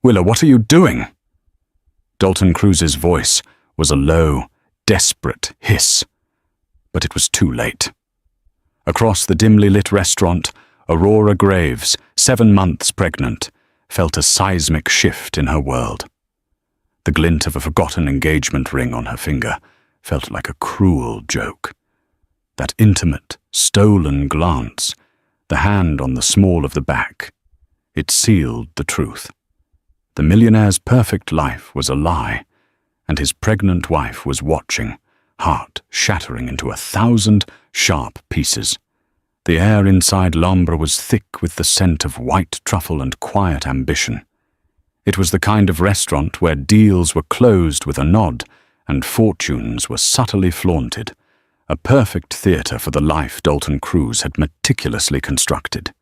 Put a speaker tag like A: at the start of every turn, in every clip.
A: Willa, what are you doing?" Dalton Cruise's voice was a low, desperate hiss, but it was too late. Across the dimly lit restaurant, Aurora Graves, 7 months pregnant, felt a seismic shift in her world. The glint of a forgotten engagement ring on her finger felt like a cruel joke. That intimate, stolen glance, the hand on the small of the back, it sealed the truth. The millionaire's perfect life was a lie, and his pregnant wife was watching, heart shattering into 1,000 sharp pieces. The air inside L'Ombre was thick with the scent of white truffle and quiet ambition. It was the kind of restaurant where deals were closed with a nod and fortunes were subtly flaunted, a perfect theatre for the life Dalton Cruise had meticulously constructed.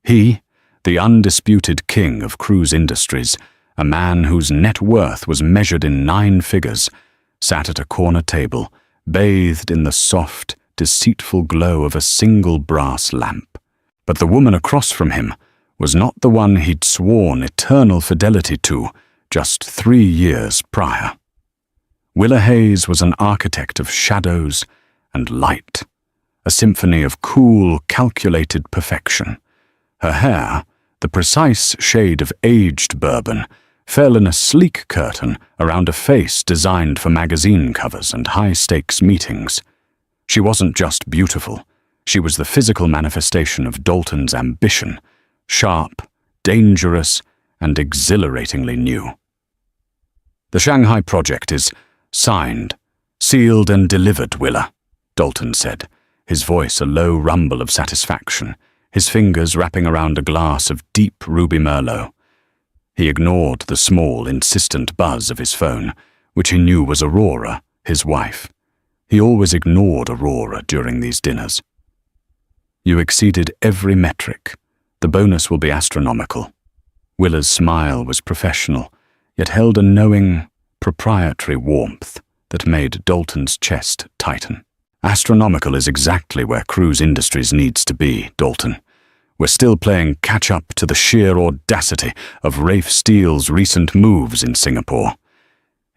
A: He, the undisputed king of cruise industries, a man whose net worth was measured in 9 figures, sat at a corner table, bathed in the soft, deceitful glow of a single brass lamp. But the woman across from him was not the one he'd sworn eternal fidelity to just 3 years prior. Willa Hayes was an architect of shadows and light, a symphony of cool, calculated perfection. Her hair, the precise shade of aged bourbon, fell in a sleek curtain around a face designed for magazine covers and high-stakes meetings. She wasn't just beautiful, she was the physical manifestation of Dalton's ambition, sharp, dangerous, and exhilaratingly new. "The Shanghai project is signed, sealed and delivered, Willa," Dalton said, his voice a low rumble of satisfaction, his fingers wrapping around a glass of deep ruby Merlot. He ignored the small, insistent buzz of his phone, which he knew was Aurora, his wife. He always ignored Aurora during these dinners. "You exceeded every metric. The bonus will be astronomical." Willa's smile was professional, yet held a knowing, proprietary warmth that made Dalton's chest tighten. "Astronomical is exactly where cruise industries needs to be, Dalton. We're still playing catch-up to the sheer audacity of Rafe Steele's recent moves in Singapore.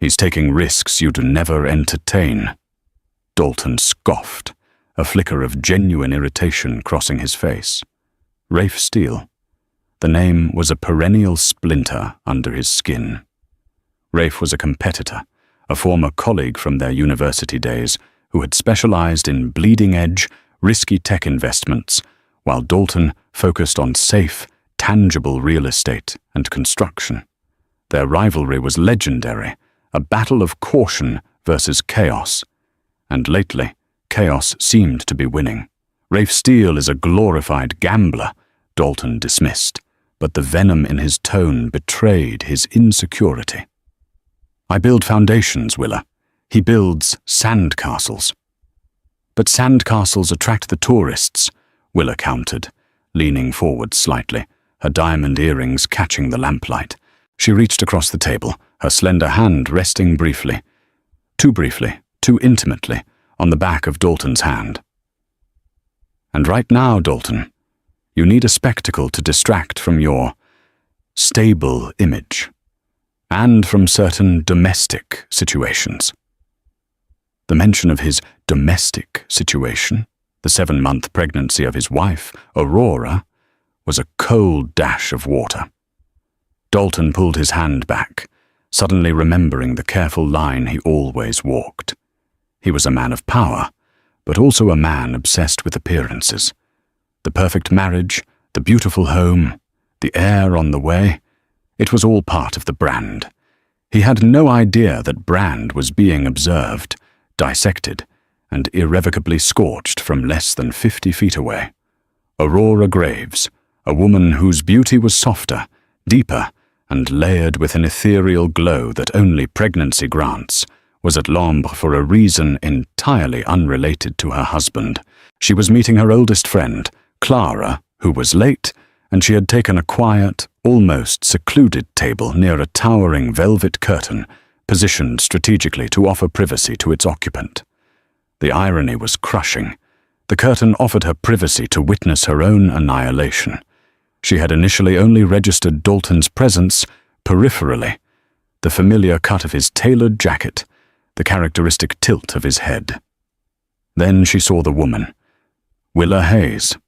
A: He's taking risks you'd never entertain." Dalton scoffed, a flicker of genuine irritation crossing his face. Rafe Steele. The name was a perennial splinter under his skin. Rafe was a competitor, a former colleague from their university days who had specialized in bleeding-edge, risky tech investments, while Dalton focused on safe, tangible real estate and construction. Their rivalry was legendary, a battle of caution versus chaos. And lately, chaos seemed to be winning. Rafe Steele is a glorified gambler, Dalton dismissed, but the venom in his tone betrayed his insecurity. "I build foundations, Willa. He builds sandcastles." "But sandcastles attract the tourists," Willa countered, leaning forward slightly, her diamond earrings catching the lamplight. She reached across the table, her slender hand resting briefly, too intimately, on the back of Dalton's hand. "And right now, Dalton, you need a spectacle to distract from your stable image, and from certain domestic situations." The mention of his domestic situation, the 7-month pregnancy of his wife, Aurora, was a cold dash of water. Dalton pulled his hand back, suddenly remembering the careful line he always walked. He was a man of power, but also a man obsessed with appearances. The perfect marriage, the beautiful home, the heir on the way, it was all part of the brand. He had no idea that brand was being observed, dissected, and irrevocably scorched from less than 50 feet away. Aurora Graves, a woman whose beauty was softer, deeper, and layered with an ethereal glow that only pregnancy grants, was at L'Ombre for a reason entirely unrelated to her husband. She was meeting her oldest friend, Clara, who was late, and she had taken a quiet, almost secluded table near a towering velvet curtain, positioned strategically to offer privacy to its occupant. The irony was crushing. The curtain offered her privacy to witness her own annihilation. She had initially only registered Dalton's presence, peripherally, the familiar cut of his tailored jacket, the characteristic tilt of his head. Then she saw the woman, Willa Hayes.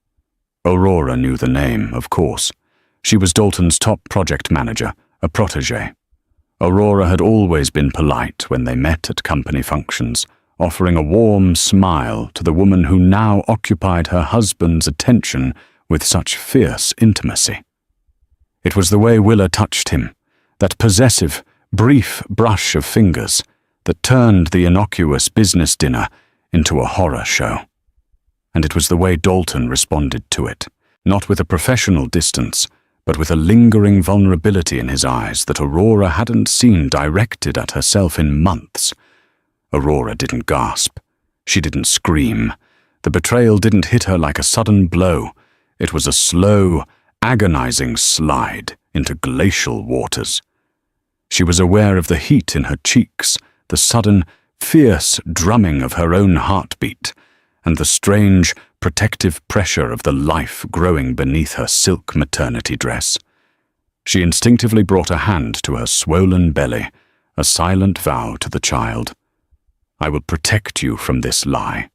A: Aurora knew the name, of course. She was Dalton's top project manager, a protégé. Aurora had always been polite when they met at company functions, offering a warm smile to the woman who now occupied her husband's attention with such fierce intimacy. It was the way Willa touched him, that possessive, brief brush of fingers that turned the innocuous business dinner into a horror show. And it was the way Dalton responded to it, not with a professional distance, but with a lingering vulnerability in his eyes that Aurora hadn't seen directed at herself in months. Aurora didn't gasp. She didn't scream. The betrayal didn't hit her like a sudden blow. It was a slow, agonizing slide into glacial waters. She was aware of the heat in her cheeks, the sudden, fierce drumming of her own heartbeat, and the strange, protective pressure of the life growing beneath her silk maternity dress. She instinctively brought a hand to her swollen belly, a silent vow to the child. I will protect you from this lie.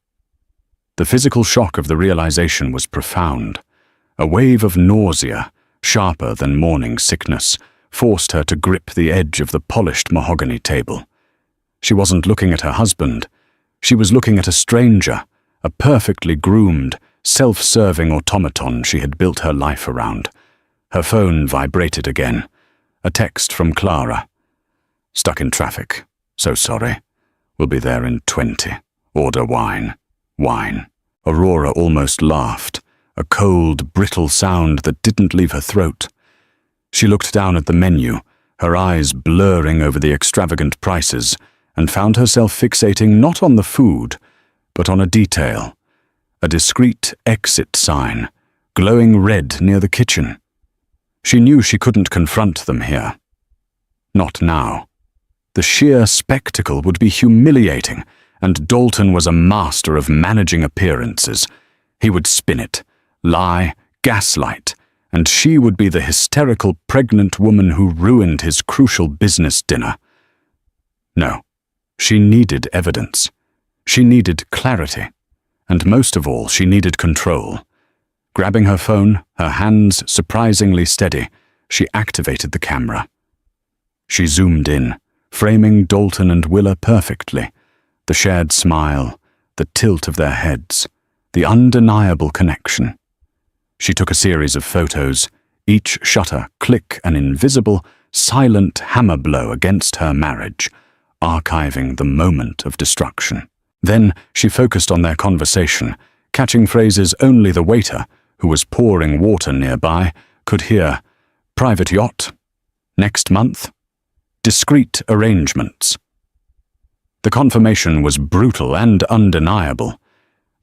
A: The physical shock of the realization was profound. A wave of nausea, sharper than morning sickness, forced her to grip the edge of the polished mahogany table. She wasn't looking at her husband. She was looking at a stranger, a perfectly groomed, self-serving automaton she had built her life around. Her phone vibrated again. A text from Clara. Stuck in traffic. So sorry. We'll be there in 20. Order wine. Wine. Aurora almost laughed, a cold, brittle sound that didn't leave her throat. She looked down at the menu, her eyes blurring over the extravagant prices, and found herself fixating not on the food, but on a detail, a discreet exit sign, glowing red near the kitchen. She knew she couldn't confront them here. Not now. The sheer spectacle would be humiliating, and Dalton was a master of managing appearances. He would spin it, lie, gaslight, and she would be the hysterical pregnant woman who ruined his crucial business dinner. No, she needed evidence. She needed clarity, and most of all, she needed control. Grabbing her phone, her hands surprisingly steady, she activated the camera. She zoomed in, framing Dalton and Willa perfectly, the shared smile, the tilt of their heads, the undeniable connection. She took a series of photos, each shutter click an invisible, silent hammer blow against her marriage, archiving the moment of destruction. Then she focused on their conversation, catching phrases only the waiter, who was pouring water nearby, could hear. Private yacht. Next month. Discreet arrangements. The confirmation was brutal and undeniable.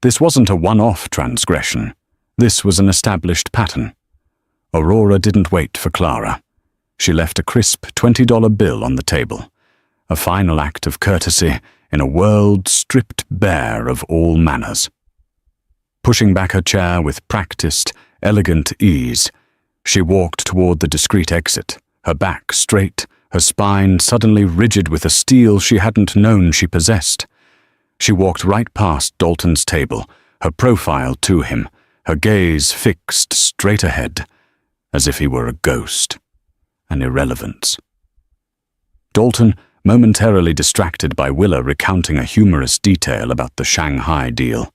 A: This wasn't a one-off transgression. This was an established pattern. Aurora didn't wait for Clara. She left a crisp $20 bill on the table, a final act of courtesy in a world stripped bare of all manners. Pushing back her chair with practiced, elegant ease, she walked toward the discreet exit, her back straight, her spine suddenly rigid with a steel she hadn't known she possessed. She walked right past Dalton's table, her profile to him, her gaze fixed straight ahead, as if he were a ghost, an irrelevance. Dalton, momentarily distracted by Willa recounting a humorous detail about the Shanghai deal,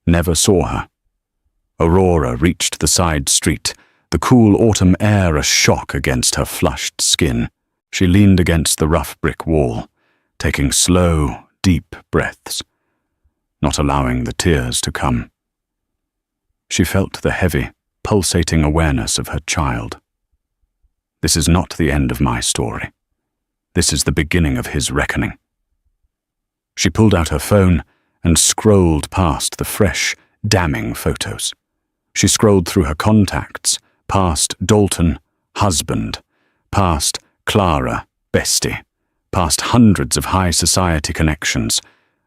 A: never saw her. Aurora reached the side street, the cool autumn air a shock against her flushed skin. She leaned against the rough brick wall, taking slow, deep breaths, not allowing the tears to come. She felt the heavy, pulsating awareness of her child. This is not the end of my story. This is the beginning of his reckoning. She pulled out her phone and scrolled past the fresh, damning photos. She scrolled through her contacts, past Dalton, husband, past Clara, bestie, past hundreds of high society connections,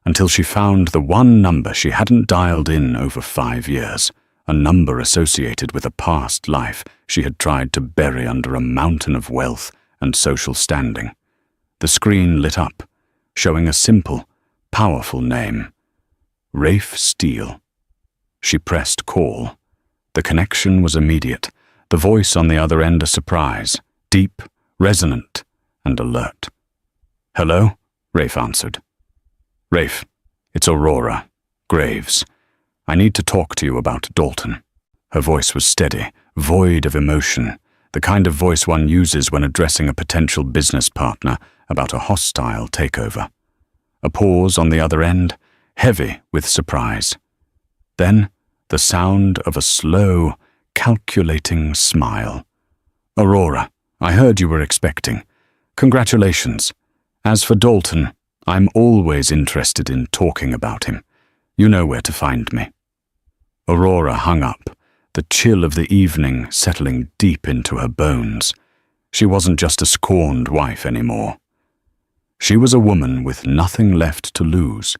A: until she found the one number she hadn't dialed in over 5 years, a number associated with a past life she had tried to bury under a mountain of wealth and social standing. The screen lit up, showing a simple, powerful name. Rafe Steele. She pressed call. The connection was immediate, the voice on the other end a surprise, deep, resonant, and alert. "Hello?" Rafe answered. "Rafe, it's Aurora, Graves. I need to talk to you about Dalton." Her voice was steady, void of emotion, the kind of voice one uses when addressing a potential business partner about a hostile takeover. A pause on the other end, heavy with surprise. Then, the sound of a slow, calculating smile. "Aurora, I heard you were expecting. Congratulations. As for Dalton, I'm always interested in talking about him. You know where to find me." Aurora hung up, the chill of the evening settling deep into her bones. She wasn't just a scorned wife anymore. She was a woman with nothing left to lose,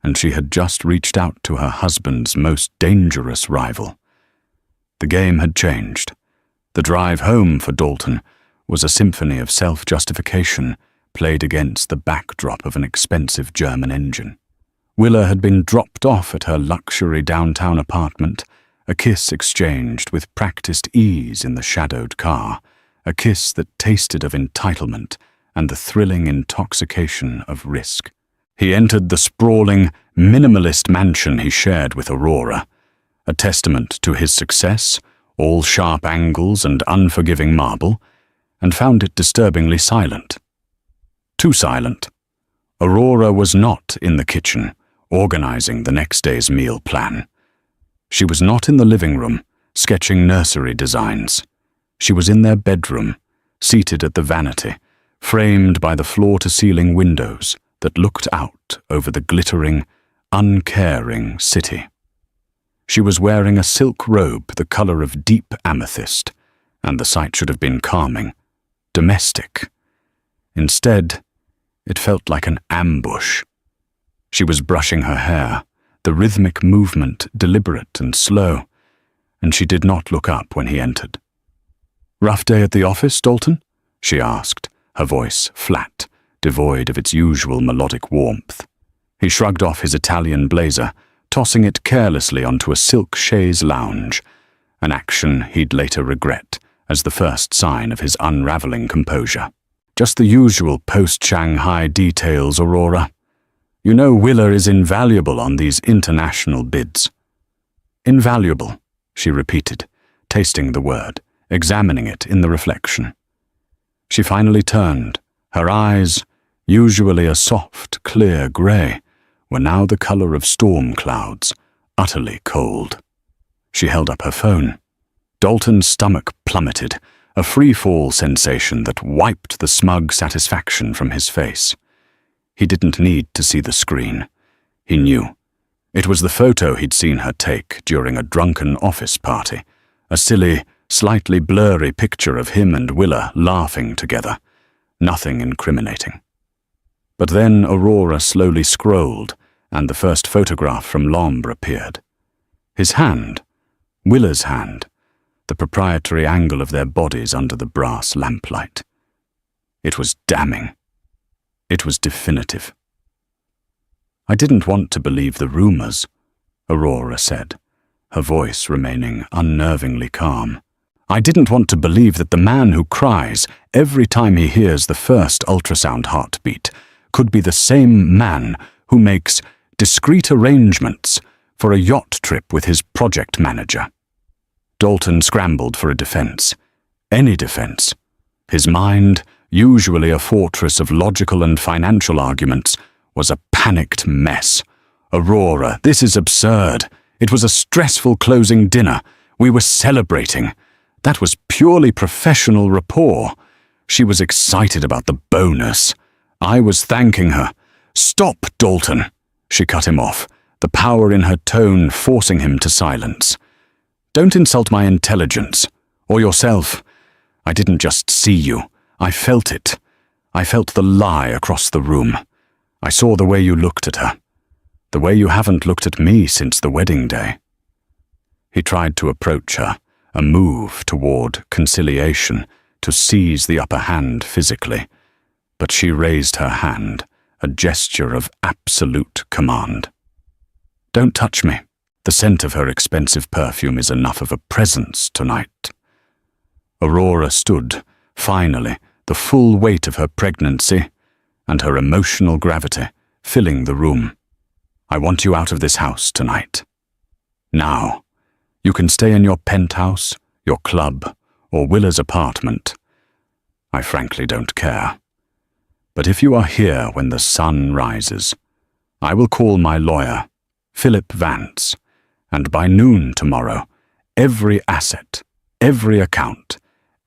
A: and she had just reached out to her husband's most dangerous rival. The game had changed. The drive home for Dalton was a symphony of self-justification played against the backdrop of an expensive German engine. Willa had been dropped off at her luxury downtown apartment, a kiss exchanged with practiced ease in the shadowed car, a kiss that tasted of entitlement and the thrilling intoxication of risk. He entered the sprawling, minimalist mansion he shared with Aurora, a testament to his success, all sharp angles and unforgiving marble, and found it disturbingly silent. Too silent. Aurora was not in the kitchen, organizing the next day's meal plan. She was not in the living room, sketching nursery designs. She was in their bedroom, seated at the vanity, framed by the floor-to-ceiling windows that looked out over the glittering, uncaring city. She was wearing a silk robe the color of deep amethyst, and the sight should have been calming, domestic. Instead, it felt like an ambush. She was brushing her hair, the rhythmic movement deliberate and slow, and she did not look up when he entered. "Rough day at the office, Dalton?" she asked, her voice flat, devoid of its usual melodic warmth. He shrugged off his Italian blazer, tossing it carelessly onto a silk chaise lounge, an action he'd later regret as the first sign of his unraveling composure. "Just the usual post-Shanghai details, Aurora. You know Willa is invaluable on these international bids." "Invaluable," she repeated, tasting the word, examining it in the reflection. She finally turned. Her eyes, usually a soft, clear grey, were now the colour of storm clouds, utterly cold. She held up her phone. Dalton's stomach plummeted, a free-fall sensation that wiped the smug satisfaction from his face. He didn't need to see the screen. He knew. It was the photo he'd seen her take during a drunken office party, a silly, slightly blurry picture of him and Willa laughing together. Nothing incriminating. But then Aurora slowly scrolled, and the first photograph from Lombre appeared. His hand, Willa's hand, the proprietary angle of their bodies under the brass lamplight. It was damning. It was definitive. "I didn't want to believe the rumors," Aurora said, her voice remaining unnervingly calm. "I didn't want to believe that the man who cries every time he hears the first ultrasound heartbeat could be the same man who makes discreet arrangements for a yacht trip with his project manager." Dalton scrambled for a defense. Any defense. His mind, usually a fortress of logical and financial arguments, was a panicked mess. "Aurora, this is absurd. It was a stressful closing dinner. We were celebrating. That was purely professional rapport. She was excited about the bonus. I was thanking her." "Stop, Dalton," she cut him off, the power in her tone forcing him to silence. "Don't insult my intelligence, or yourself. I didn't just see you. I felt it. I felt the lie across the room. I saw the way you looked at her. The way you haven't looked at me since the wedding day." He tried to approach her, a move toward conciliation, to seize the upper hand physically, but she raised her hand, a gesture of absolute command. "Don't touch me. The scent of her expensive perfume is enough of a presence tonight." Aurora stood, finally, the full weight of her pregnancy and her emotional gravity filling the room. "I want you out of this house tonight. Now. You can stay in your penthouse, your club, or Willa's apartment. I frankly don't care. But if you are here when the sun rises, I will call my lawyer, Philip Vance, and by noon tomorrow, every asset, every account,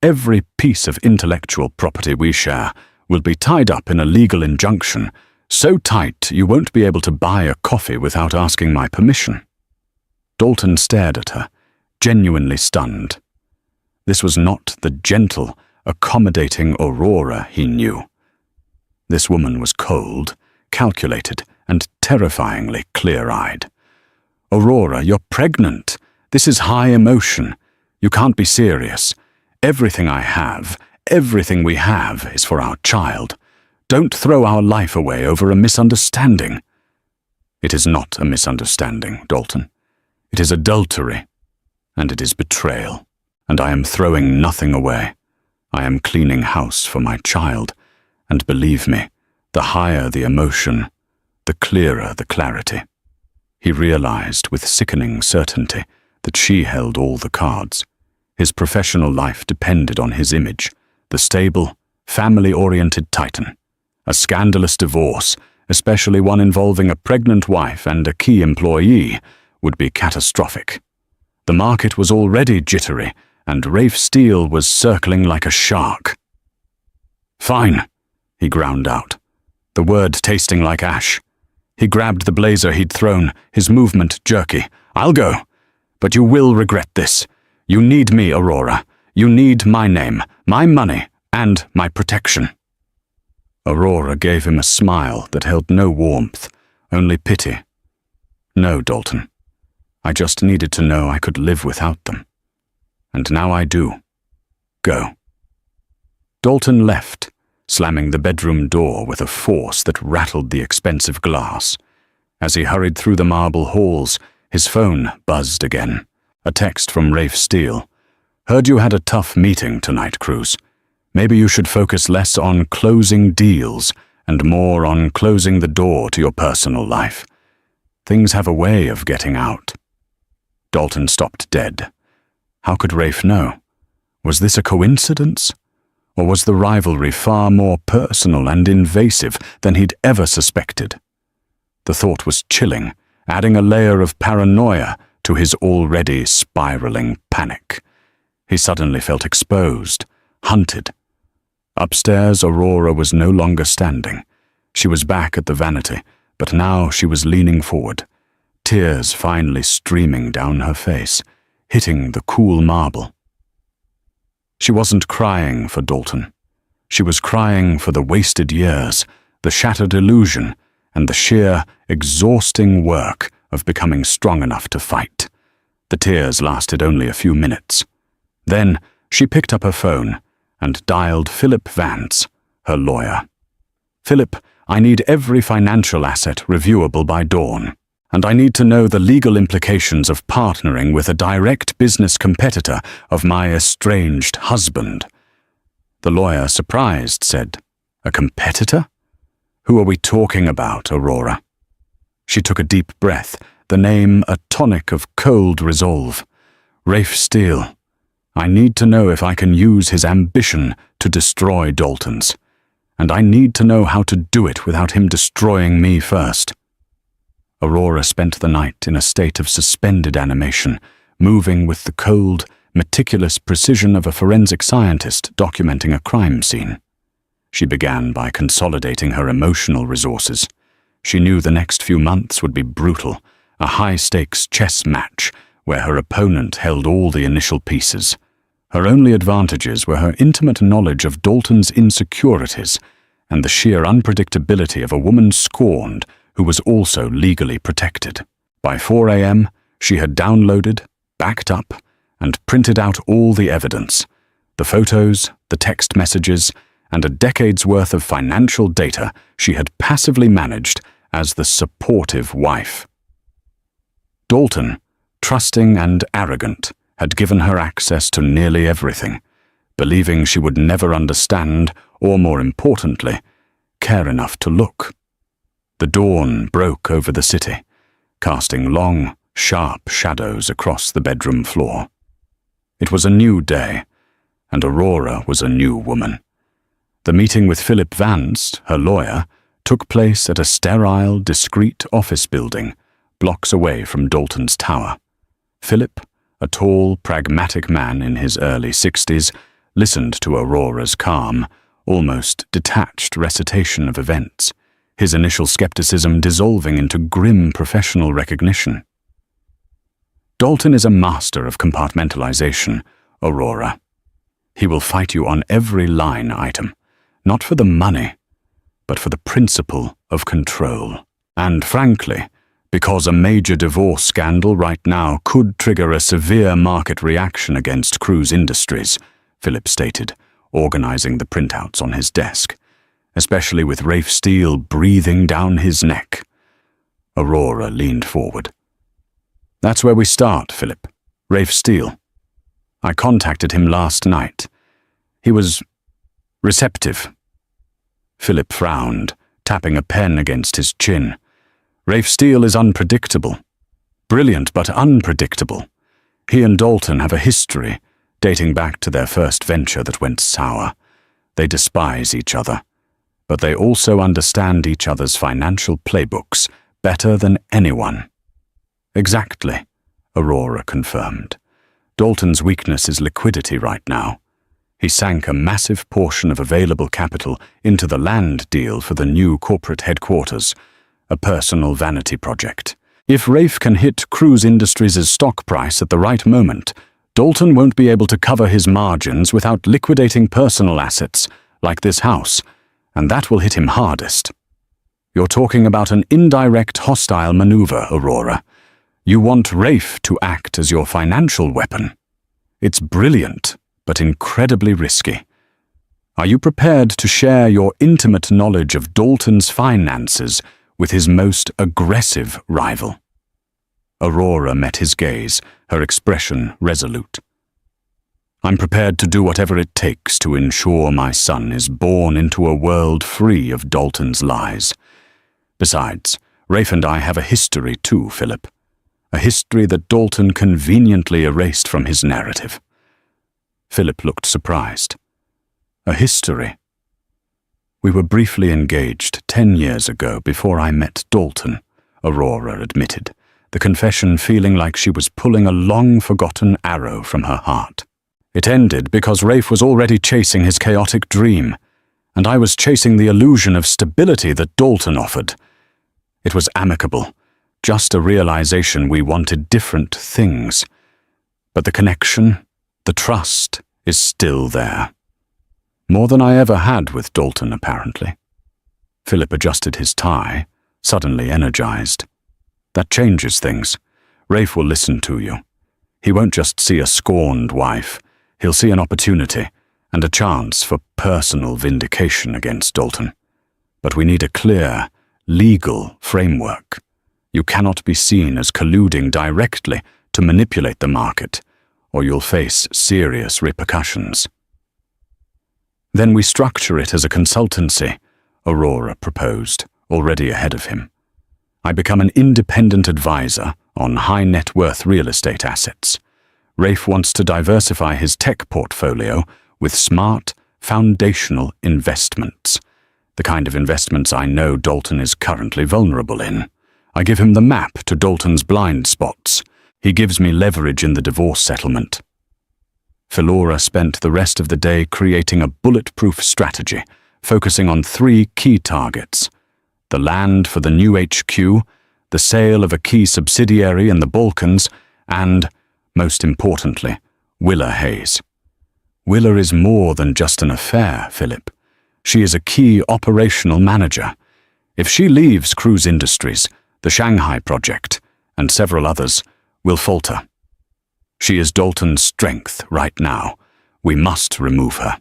A: every piece of intellectual property we share will be tied up in a legal injunction so tight you won't be able to buy a coffee without asking my permission." Dalton stared at her, genuinely stunned. This was not the gentle, accommodating Aurora he knew. This woman was cold, calculated, and terrifyingly clear-eyed. "Aurora, you're pregnant. This is high emotion. You can't be serious. Everything I have, everything we have, is for our child. Don't throw our life away over a misunderstanding." "It is not a misunderstanding, Dalton. It is adultery, and it is betrayal, and I am throwing nothing away. I am cleaning house for my child, and believe me, the higher the emotion, the clearer the clarity." He realized with sickening certainty that she held all the cards. His professional life depended on his image, the stable, family-oriented titan. A scandalous divorce, especially one involving a pregnant wife and a key employee, would be catastrophic. The market was already jittery, and Rafe Steele was circling like a shark. "Fine," he ground out, the word tasting like ash. He grabbed the blazer he'd thrown, his movement jerky. "I'll go. But you will regret this. You need me, Aurora. You need my name, my money, and my protection." Aurora gave him a smile that held no warmth, only pity. "No, Dalton. I just needed to know I could live without them. And now I do. Go." Dalton left, slamming the bedroom door with a force that rattled the expensive glass. As he hurried through the marble halls, his phone buzzed again. A text from Rafe Steele. "Heard you had a tough meeting tonight, Cruz. Maybe you should focus less on closing deals and more on closing the door to your personal life. Things have a way of getting out." Dalton stopped dead. How could Rafe know? Was this a coincidence? Or was the rivalry far more personal and invasive than he'd ever suspected? The thought was chilling, adding a layer of paranoia to his already spiraling panic. He suddenly felt exposed, hunted. Upstairs, Aurora was no longer standing. She was back at the vanity, but now she was leaning forward, tears finally streaming down her face, hitting the cool marble. She wasn't crying for Dalton. She was crying for the wasted years, the shattered illusion, and the sheer, exhausting work of becoming strong enough to fight. The tears lasted only a few minutes. Then she picked up her phone and dialed Philip Vance, her lawyer. "Philip, I need every financial asset reviewable by dawn, and I need to know the legal implications of partnering with a direct business competitor of my estranged husband." The lawyer, surprised, said, "A competitor? Who are we talking about, Aurora?" She took a deep breath, the name a tonic of cold resolve. "Rafe Steele. I need to know if I can use his ambition to destroy Dalton's, and I need to know how to do it without him destroying me first." Aurora spent the night in a state of suspended animation, moving with the cold, meticulous precision of a forensic scientist documenting a crime scene. She began by consolidating her emotional resources. She knew the next few months would be brutal, a high-stakes chess match where her opponent held all the initial pieces. Her only advantages were her intimate knowledge of Dalton's insecurities and the sheer unpredictability of a woman scorned who was also legally protected. By 4 a.m., she had downloaded, backed up, and printed out all the evidence. The photos, the text messages, and a decade's worth of financial data she had passively managed as the supportive wife. Dalton, trusting and arrogant, had given her access to nearly everything, believing she would never understand, or more importantly, care enough to look. The dawn broke over the city, casting long, sharp shadows across the bedroom floor. It was a new day, and Aurora was a new woman. The meeting with Philip Vance, her lawyer, took place at a sterile, discreet office building, blocks away from Dalton's tower. Philip, a tall, pragmatic man in his early 60s, listened to Aurora's calm, almost detached recitation of events, his initial skepticism dissolving into grim professional recognition. Dalton is a master of compartmentalization, Aurora. He will fight you on every line item, not for the money, but for the principle of control. And frankly, because a major divorce scandal right now could trigger a severe market reaction against Cruise Industries, Philip stated, organizing the printouts on his desk, especially with Rafe Steele breathing down his neck. Aurora leaned forward. That's where we start, Philip. Rafe Steele. I contacted him last night. He was receptive. Philip frowned, tapping a pen against his chin. Rafe Steele is unpredictable. Brilliant, but unpredictable. He and Dalton have a history, dating back to their first venture that went sour. They despise each other, but they also understand each other's financial playbooks better than anyone. Exactly, Aurora confirmed. Dalton's weakness is liquidity right now. He sank a massive portion of available capital into the land deal for the new corporate headquarters, a personal vanity project. If Rafe can hit Cruise Industries' stock price at the right moment, Dalton won't be able to cover his margins without liquidating personal assets, like this house, and that will hit him hardest. You're talking about an indirect hostile maneuver, Aurora. You want Rafe to act as your financial weapon. It's brilliant, but incredibly risky. Are you prepared to share your intimate knowledge of Dalton's finances with his most aggressive rival? Aurora met his gaze, her expression resolute. I'm prepared to do whatever it takes to ensure my son is born into a world free of Dalton's lies. Besides, Rafe and I have a history too, Philip. A history that Dalton conveniently erased from his narrative. Philip looked surprised. A history? We were briefly engaged 10 years ago before I met Dalton, Aurora admitted, the confession feeling like she was pulling a long-forgotten arrow from her heart. It ended because Rafe was already chasing his chaotic dream, and I was chasing the illusion of stability that Dalton offered. It was amicable, just a realization we wanted different things. But the connection, the trust, is still there. More than I ever had with Dalton, apparently. Philip adjusted his tie, suddenly energized. That changes things. Rafe will listen to you. He won't just see a scorned wife. He'll see an opportunity and a chance for personal vindication against Dalton. But we need a clear, legal framework. You cannot be seen as colluding directly to manipulate the market, or you'll face serious repercussions. Then we structure it as a consultancy, Aurora proposed, already ahead of him. I become an independent advisor on high-net-worth real estate assets. Rafe wants to diversify his tech portfolio with smart, foundational investments, the kind of investments I know Dalton is currently vulnerable in. I give him the map to Dalton's blind spots. He gives me leverage in the divorce settlement. Philora spent the rest of the day creating a bulletproof strategy, focusing on 3 key targets: the land for the new HQ, the sale of a key subsidiary in the Balkans, and, most importantly, Willa Hayes. Willa is more than just an affair, Philip. She is a key operational manager. If she leaves Cruise Industries, the Shanghai project, and several others, will falter. She is Dalton's strength right now, We must remove her.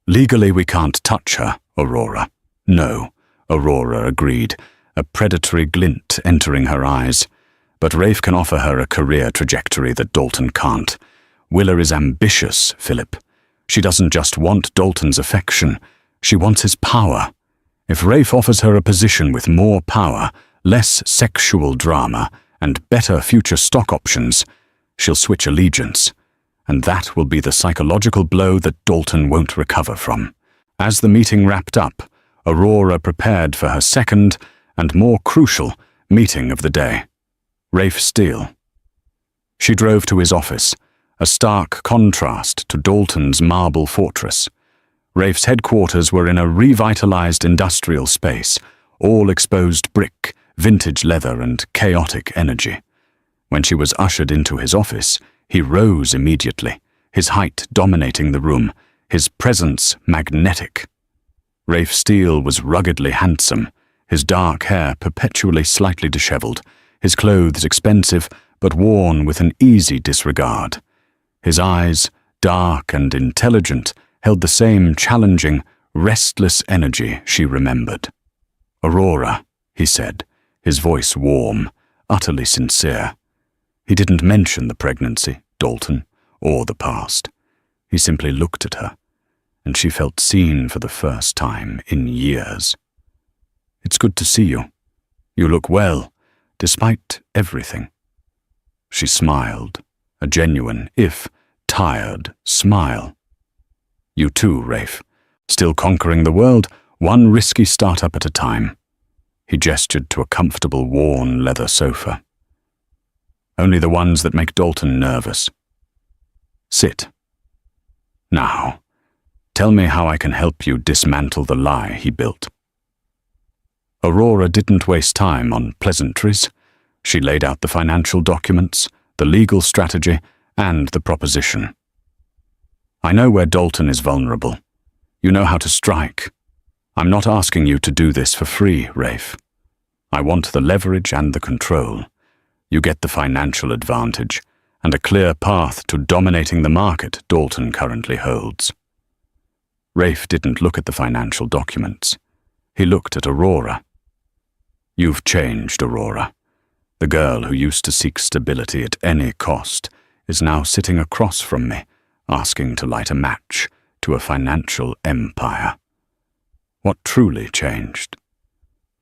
A: Legally, we can't touch her, Aurora. No, Aurora agreed, a predatory glint entering her eyes. But Rafe can offer her a career trajectory that Dalton can't. Willa is ambitious, Philip. She doesn't just want Dalton's affection, she wants his power. If Rafe offers her a position with more power, less sexual drama, and better future stock options, she'll switch allegiance. And that will be the psychological blow that Dalton won't recover from. As the meeting wrapped up, Aurora prepared for her second, and more crucial, meeting of the day. Rafe Steele. She drove to his office, a stark contrast to Dalton's marble fortress. Rafe's headquarters were in a revitalized industrial space, all exposed brick, vintage leather, and chaotic energy. When she was ushered into his office, he rose immediately, his height dominating the room, his presence magnetic. Rafe Steele was ruggedly handsome, his dark hair perpetually slightly disheveled, his clothes expensive but worn with an easy disregard. His eyes, dark and intelligent, held the same challenging, restless energy she remembered. "Aurora," he said, his voice warm, utterly sincere. He didn't mention the pregnancy, Dalton, or the past. He simply looked at her, and she felt seen for the first time in years. "It's good to see you. You look well, despite everything." She smiled, a genuine, if tired, smile. "You too, Rafe. Still conquering the world, one risky startup at a time." He gestured to a comfortable, worn leather sofa. "Only the ones that make Dalton nervous. Sit. Now, tell me how I can help you dismantle the lie he built." Aurora didn't waste time on pleasantries. She laid out the financial documents, the legal strategy, and the proposition. "I know where Dalton is vulnerable. You know how to strike. I'm not asking you to do this for free, Rafe. I want the leverage and the control. You get the financial advantage, and a clear path to dominating the market Dalton currently holds." Rafe didn't look at the financial documents. He looked at Aurora. "You've changed, Aurora. The girl who used to seek stability at any cost is now sitting across from me, asking to light a match to a financial empire." What truly changed?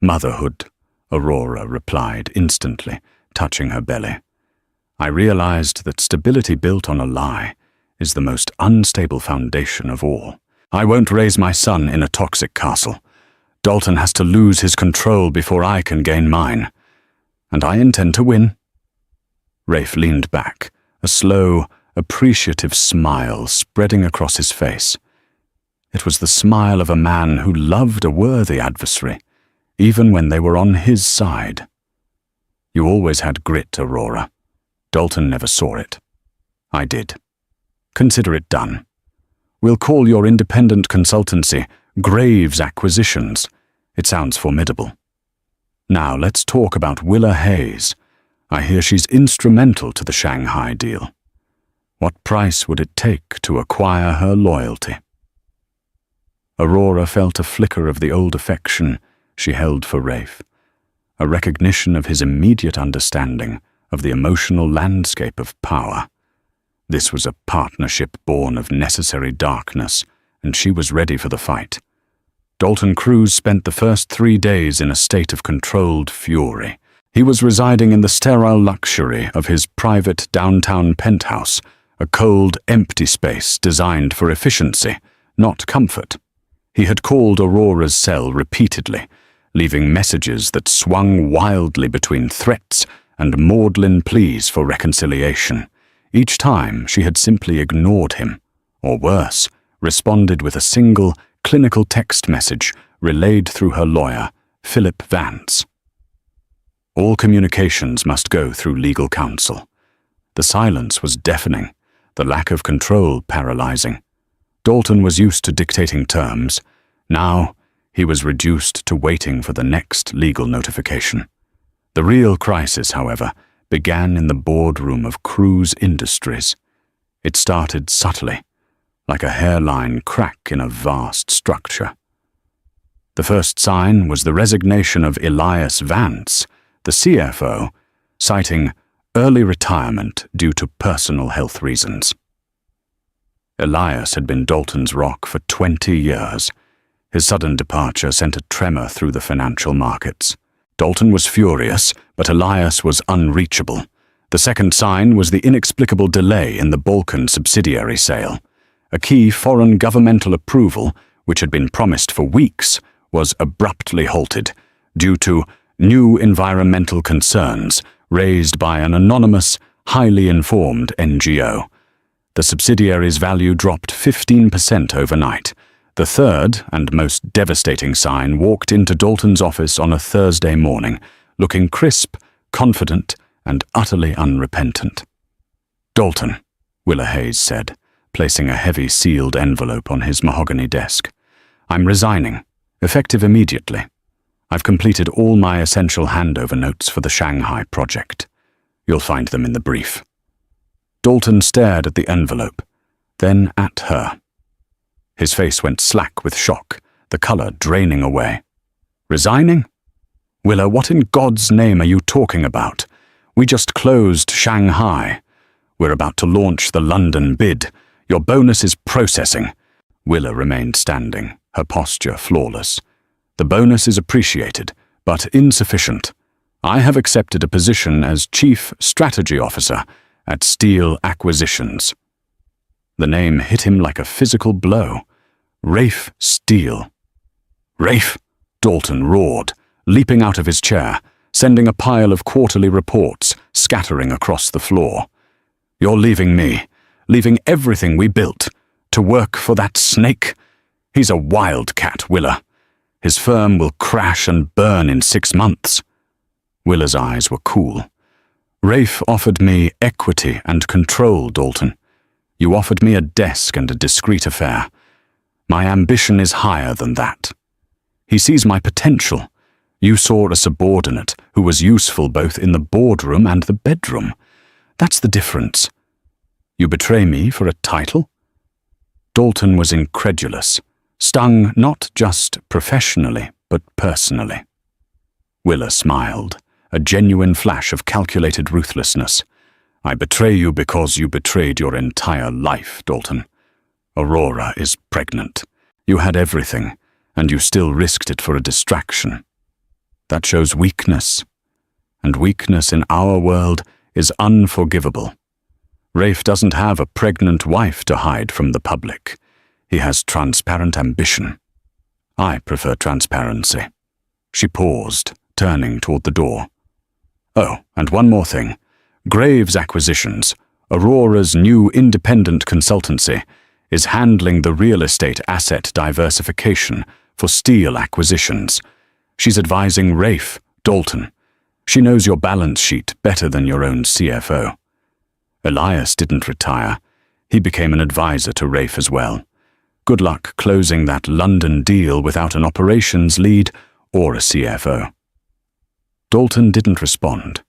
A: "Motherhood," Aurora replied instantly, touching her belly. "I realized that stability built on a lie is the most unstable foundation of all. I won't raise my son in a toxic castle. Dalton has to lose his control before I can gain mine. And I intend to win." Rafe leaned back, a slow, appreciative smile spreading across his face. It was the smile of a man who loved a worthy adversary, even when they were on his side. "You always had grit, Aurora. Dalton never saw it. I did. Consider it done. We'll call your independent consultancy Graves Acquisitions. It sounds formidable. Now let's talk about Willa Hayes. I hear she's instrumental to the Shanghai deal. What price would it take to acquire her loyalty?" Aurora felt a flicker of the old affection she held for Rafe, a recognition of his immediate understanding of the emotional landscape of power. This was a partnership born of necessary darkness, and she was ready for the fight. Dalton Cruz spent the first 3 days in a state of controlled fury. He was residing in the sterile luxury of his private downtown penthouse, a cold, empty space designed for efficiency, not comfort. He had called Aurora's cell repeatedly, leaving messages that swung wildly between threats and maudlin pleas for reconciliation. Each time she had simply ignored him, or worse, responded with a single, clinical text message relayed through her lawyer, Philip Vance. All communications must go through legal counsel. The silence was deafening, the lack of control paralyzing. Dalton was used to dictating terms. Now, he was reduced to waiting for the next legal notification. The real crisis, however, began in the boardroom of Cruz Industries. It started subtly, like a hairline crack in a vast structure. The first sign was the resignation of Elias Vance, the CFO, citing early retirement due to personal health reasons. Elias had been Dalton's rock for 20 years. His sudden departure sent a tremor through the financial markets. Dalton was furious, but Elias was unreachable. The second sign was the inexplicable delay in the Balkan subsidiary sale. A key foreign governmental approval, which had been promised for weeks, was abruptly halted due to new environmental concerns raised by an anonymous, highly informed NGO. The subsidiary's value dropped 15% overnight. The third and most devastating sign walked into Dalton's office on a Thursday morning, looking crisp, confident, and utterly unrepentant. "Dalton," Willa Hayes said, placing a heavy sealed envelope on his mahogany desk. "I'm resigning, effective immediately. I've completed all my essential handover notes for the Shanghai project. You'll find them in the brief." Dalton stared at the envelope, then at her. His face went slack with shock, the color draining away. "Resigning? Willa, what in God's name are you talking about? We just closed Shanghai. We're about to launch the London bid. Your bonus is processing." Willa remained standing, her posture flawless. "The bonus is appreciated, but insufficient. I have accepted a position as Chief Strategy Officer at Steel Acquisitions." The name hit him like a physical blow. Rafe Steele. "Rafe!" Dalton roared, leaping out of his chair, sending a pile of quarterly reports scattering across the floor. "You're leaving me, leaving everything we built, to work for that snake? He's a wildcat, Willa. His firm will crash and burn in 6 months." Willa's eyes were cool. "Rafe offered me equity and control, Dalton. You offered me a desk and a discreet affair. My ambition is higher than that. He sees my potential. You saw a subordinate who was useful both in the boardroom and the bedroom. That's the difference. You betray me for a title?" Dalton was incredulous, stung not just professionally, but personally. Willa smiled, a genuine flash of calculated ruthlessness. "I betray you because you betrayed your entire life, Dalton. Aurora is pregnant. You had everything, and you still risked it for a distraction. That shows weakness, and weakness in our world is unforgivable. Rafe doesn't have a pregnant wife to hide from the public. He has transparent ambition. I prefer transparency." She paused, turning toward the door. "Oh, and one more thing. Graves Acquisitions, Aurora's new independent consultancy, is handling the real estate asset diversification for Steel Acquisitions. She's advising Rafe, Dalton. She knows your balance sheet better than your own CFO. Elias didn't retire. He became an advisor to Rafe as well. Good luck closing that London deal without an operations lead or a CFO." Dalton didn't respond.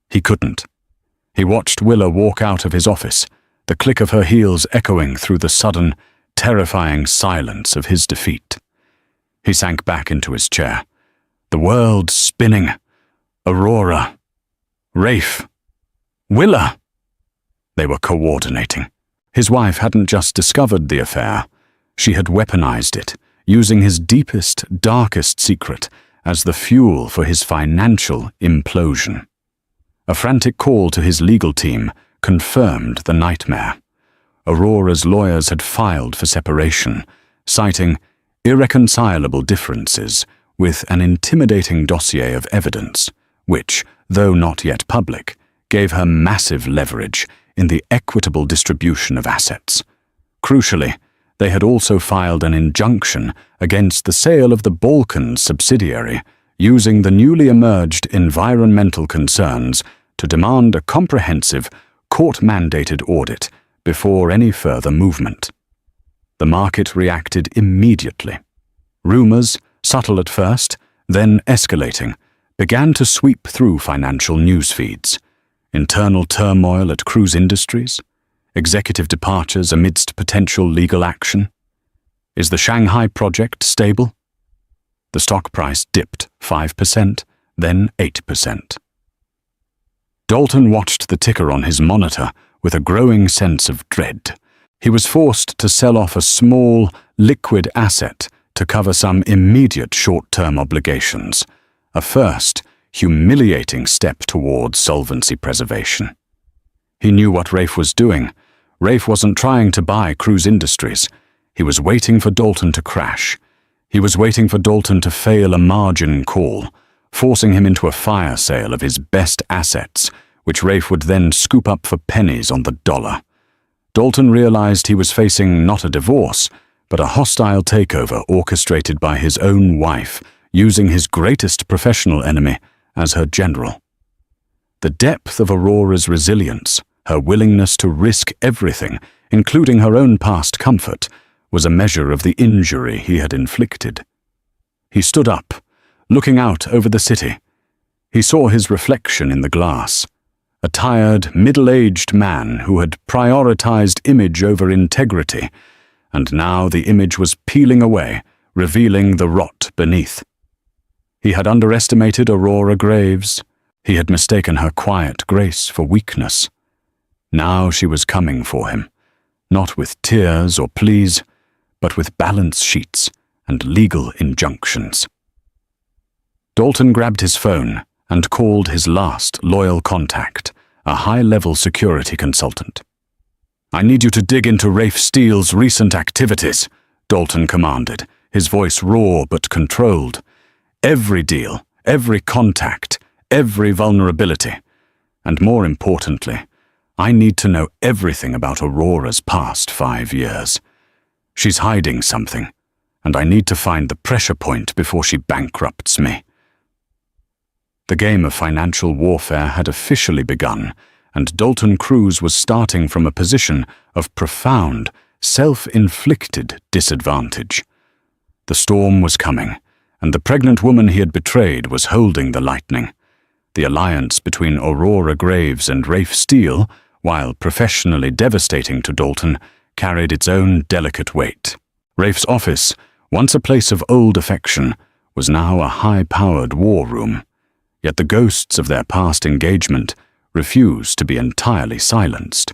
A: He couldn't. He watched Willa walk out of his office, the click of her heels echoing through the sudden, terrifying silence of his defeat. He sank back into his chair. The world spinning. Aurora. Rafe. Willa. They were coordinating. His wife hadn't just discovered the affair. She had weaponized it, using his deepest, darkest secret as the fuel for his financial implosion. A frantic call to his legal team confirmed the nightmare. Aurora's lawyers had filed for separation, citing irreconcilable differences with an intimidating dossier of evidence, which, though not yet public, gave her massive leverage in the equitable distribution of assets. Crucially, they had also filed an injunction against the sale of the Balkan subsidiary, using the newly emerged environmental concerns to demand a comprehensive, court-mandated audit before any further movement. The market reacted immediately. Rumors, subtle at first, then escalating, began to sweep through financial news feeds. Internal turmoil at Cruise Industries, Executive departures amidst potential legal action? Is the Shanghai project stable? The stock price dipped 5%, then 8%. Dalton watched the ticker on his monitor with a growing sense of dread. He was forced to sell off a small, liquid asset to cover some immediate short-term obligations, a first, humiliating step towards solvency preservation. He knew what Rafe was doing. Rafe wasn't trying to buy Cruise Industries. He was waiting for Dalton to crash. He was waiting for Dalton to fail a margin call, forcing him into a fire sale of his best assets, which Rafe would then scoop up for pennies on the dollar. Dalton realized he was facing not a divorce, but a hostile takeover orchestrated by his own wife, using his greatest professional enemy as her general. The depth of Aurora's resilience, her willingness to risk everything, including her own past comfort, was a measure of the injury he had inflicted. He stood up, looking out over the city. He saw his reflection in the glass, a tired, middle-aged man who had prioritized image over integrity, and now the image was peeling away, revealing the rot beneath. He had underestimated Aurora Graves. He had mistaken her quiet grace for weakness. Now she was coming for him, not with tears or pleas, but with balance sheets and legal injunctions. Dalton grabbed his phone and called his last loyal contact, a high-level security consultant. "I need you to dig into Rafe Steele's recent activities," Dalton commanded, his voice raw but controlled. "Every deal, every contact, every vulnerability. And more importantly, I need to know everything about Aurora's past 5 years. She's hiding something, and I need to find the pressure point before she bankrupts me." The game of financial warfare had officially begun, and Dalton Cruise was starting from a position of profound, self-inflicted disadvantage. The storm was coming, and the pregnant woman he had betrayed was holding the lightning. The alliance between Aurora Graves and Rafe Steele, while professionally devastating to Dalton, carried its own delicate weight. Rafe's office, once a place of old affection, was now a high-powered war room. Yet the ghosts of their past engagement refused to be entirely silenced.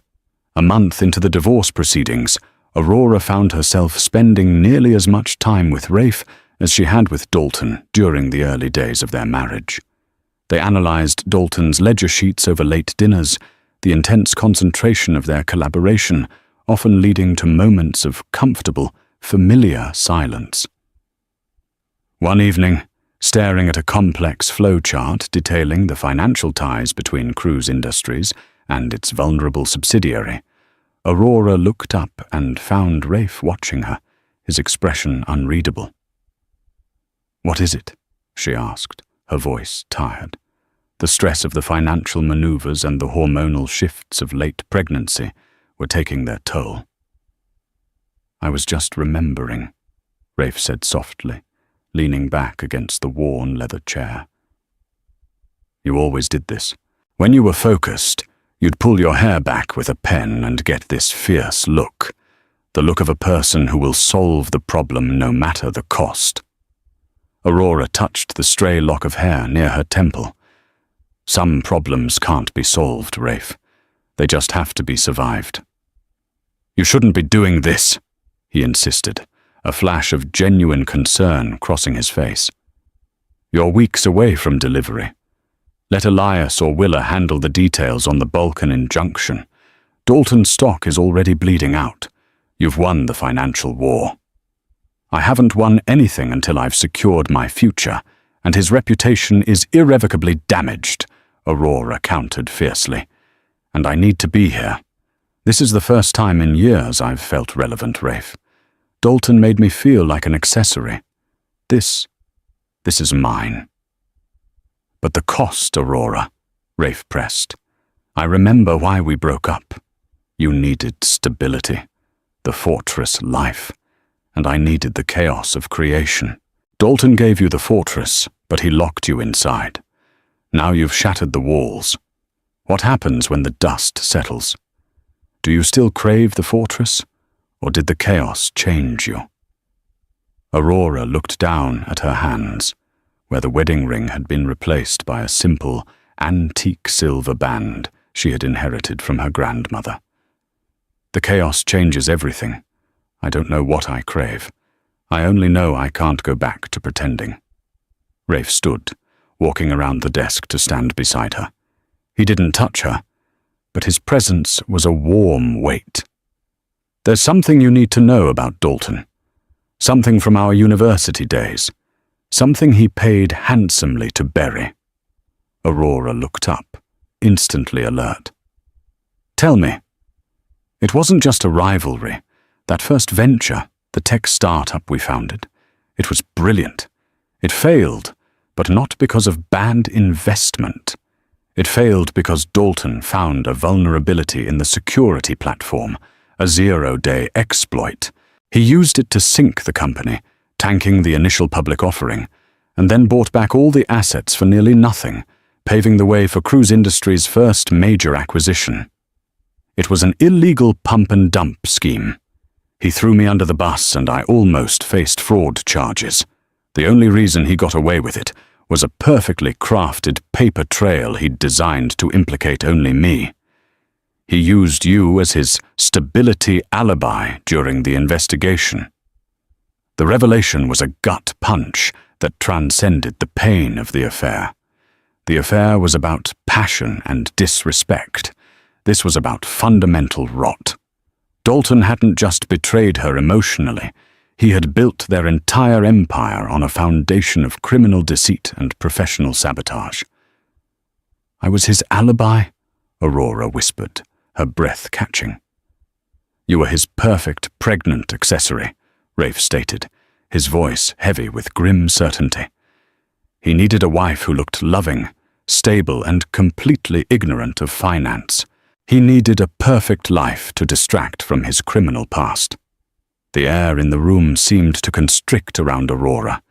A: A month into the divorce proceedings, Aurora found herself spending nearly as much time with Rafe as she had with Dalton during the early days of their marriage. They analyzed Dalton's ledger sheets over late dinners, the intense concentration of their collaboration often leading to moments of comfortable, familiar silence. One evening, staring at a complex flowchart detailing the financial ties between Cruise Industries and its vulnerable subsidiary, Aurora looked up and found Rafe watching her, his expression unreadable. "What is it?" she asked, her voice tired. The stress of the financial maneuvers and the hormonal shifts of late pregnancy were taking their toll. "I was just remembering," Rafe said softly, leaning back against the worn leather chair. "You always did this. When you were focused, you'd pull your hair back with a pen and get this fierce look, the look of a person who will solve the problem no matter the cost." Aurora touched the stray lock of hair near her temple. "Some problems can't be solved, Rafe. They just have to be survived." "You shouldn't be doing this," he insisted, a flash of genuine concern crossing his face. "You're weeks away from delivery. Let Elias or Willa handle the details on the Balkan injunction. Dalton's stock is already bleeding out. You've won the financial war." "I haven't won anything until I've secured my future, and his reputation is irrevocably damaged," Aurora countered fiercely. "And I need to be here. This is the first time in years I've felt relevant, Rafe. Dalton made me feel like an accessory. This is mine." "But the cost, Aurora," Rafe pressed. "I remember why we broke up. You needed stability, the fortress life, and I needed the chaos of creation. Dalton gave you the fortress, but he locked you inside. Now you've shattered the walls. What happens when the dust settles? Do you still crave the fortress, or did the chaos change you? Aurora looked down at her hands, where the wedding ring had been replaced by a simple, antique silver band she had inherited from her grandmother. The chaos changes everything. I don't know what I crave. I only know I can't go back to pretending. Rafe stood, walking around the desk to stand beside her. He didn't touch her, but his presence was a warm weight. There's something you need to know about Dalton. Something from our university days. Something he paid handsomely to bury. Aurora looked up, instantly alert. Tell me. It wasn't just a rivalry. That first venture, the tech startup we founded, it was brilliant. It failed, but not because of bad investment. It failed because Dalton found a vulnerability in the security platform, a zero-day exploit. He used it to sink the company, tanking the initial public offering, and then bought back all the assets for nearly nothing, paving the way for cruise industry's first major acquisition. It was an illegal pump-and-dump scheme. He threw me under the bus and I almost faced fraud charges. The only reason he got away with it was a perfectly crafted paper trail he'd designed to implicate only me. He used you as his stability alibi during the investigation. The revelation was a gut punch that transcended the pain of the affair. The affair was about passion and disrespect. This was about fundamental rot. Dalton hadn't just betrayed her emotionally. He had built their entire empire on a foundation of criminal deceit and professional sabotage. I was his alibi, Aurora whispered, her breath catching. You were his perfect pregnant accessory, Rafe stated, his voice heavy with grim certainty. He needed a wife who looked loving, stable, and completely ignorant of finance. He needed a perfect life to distract from his criminal past. The air in the room seemed to constrict around Aurora.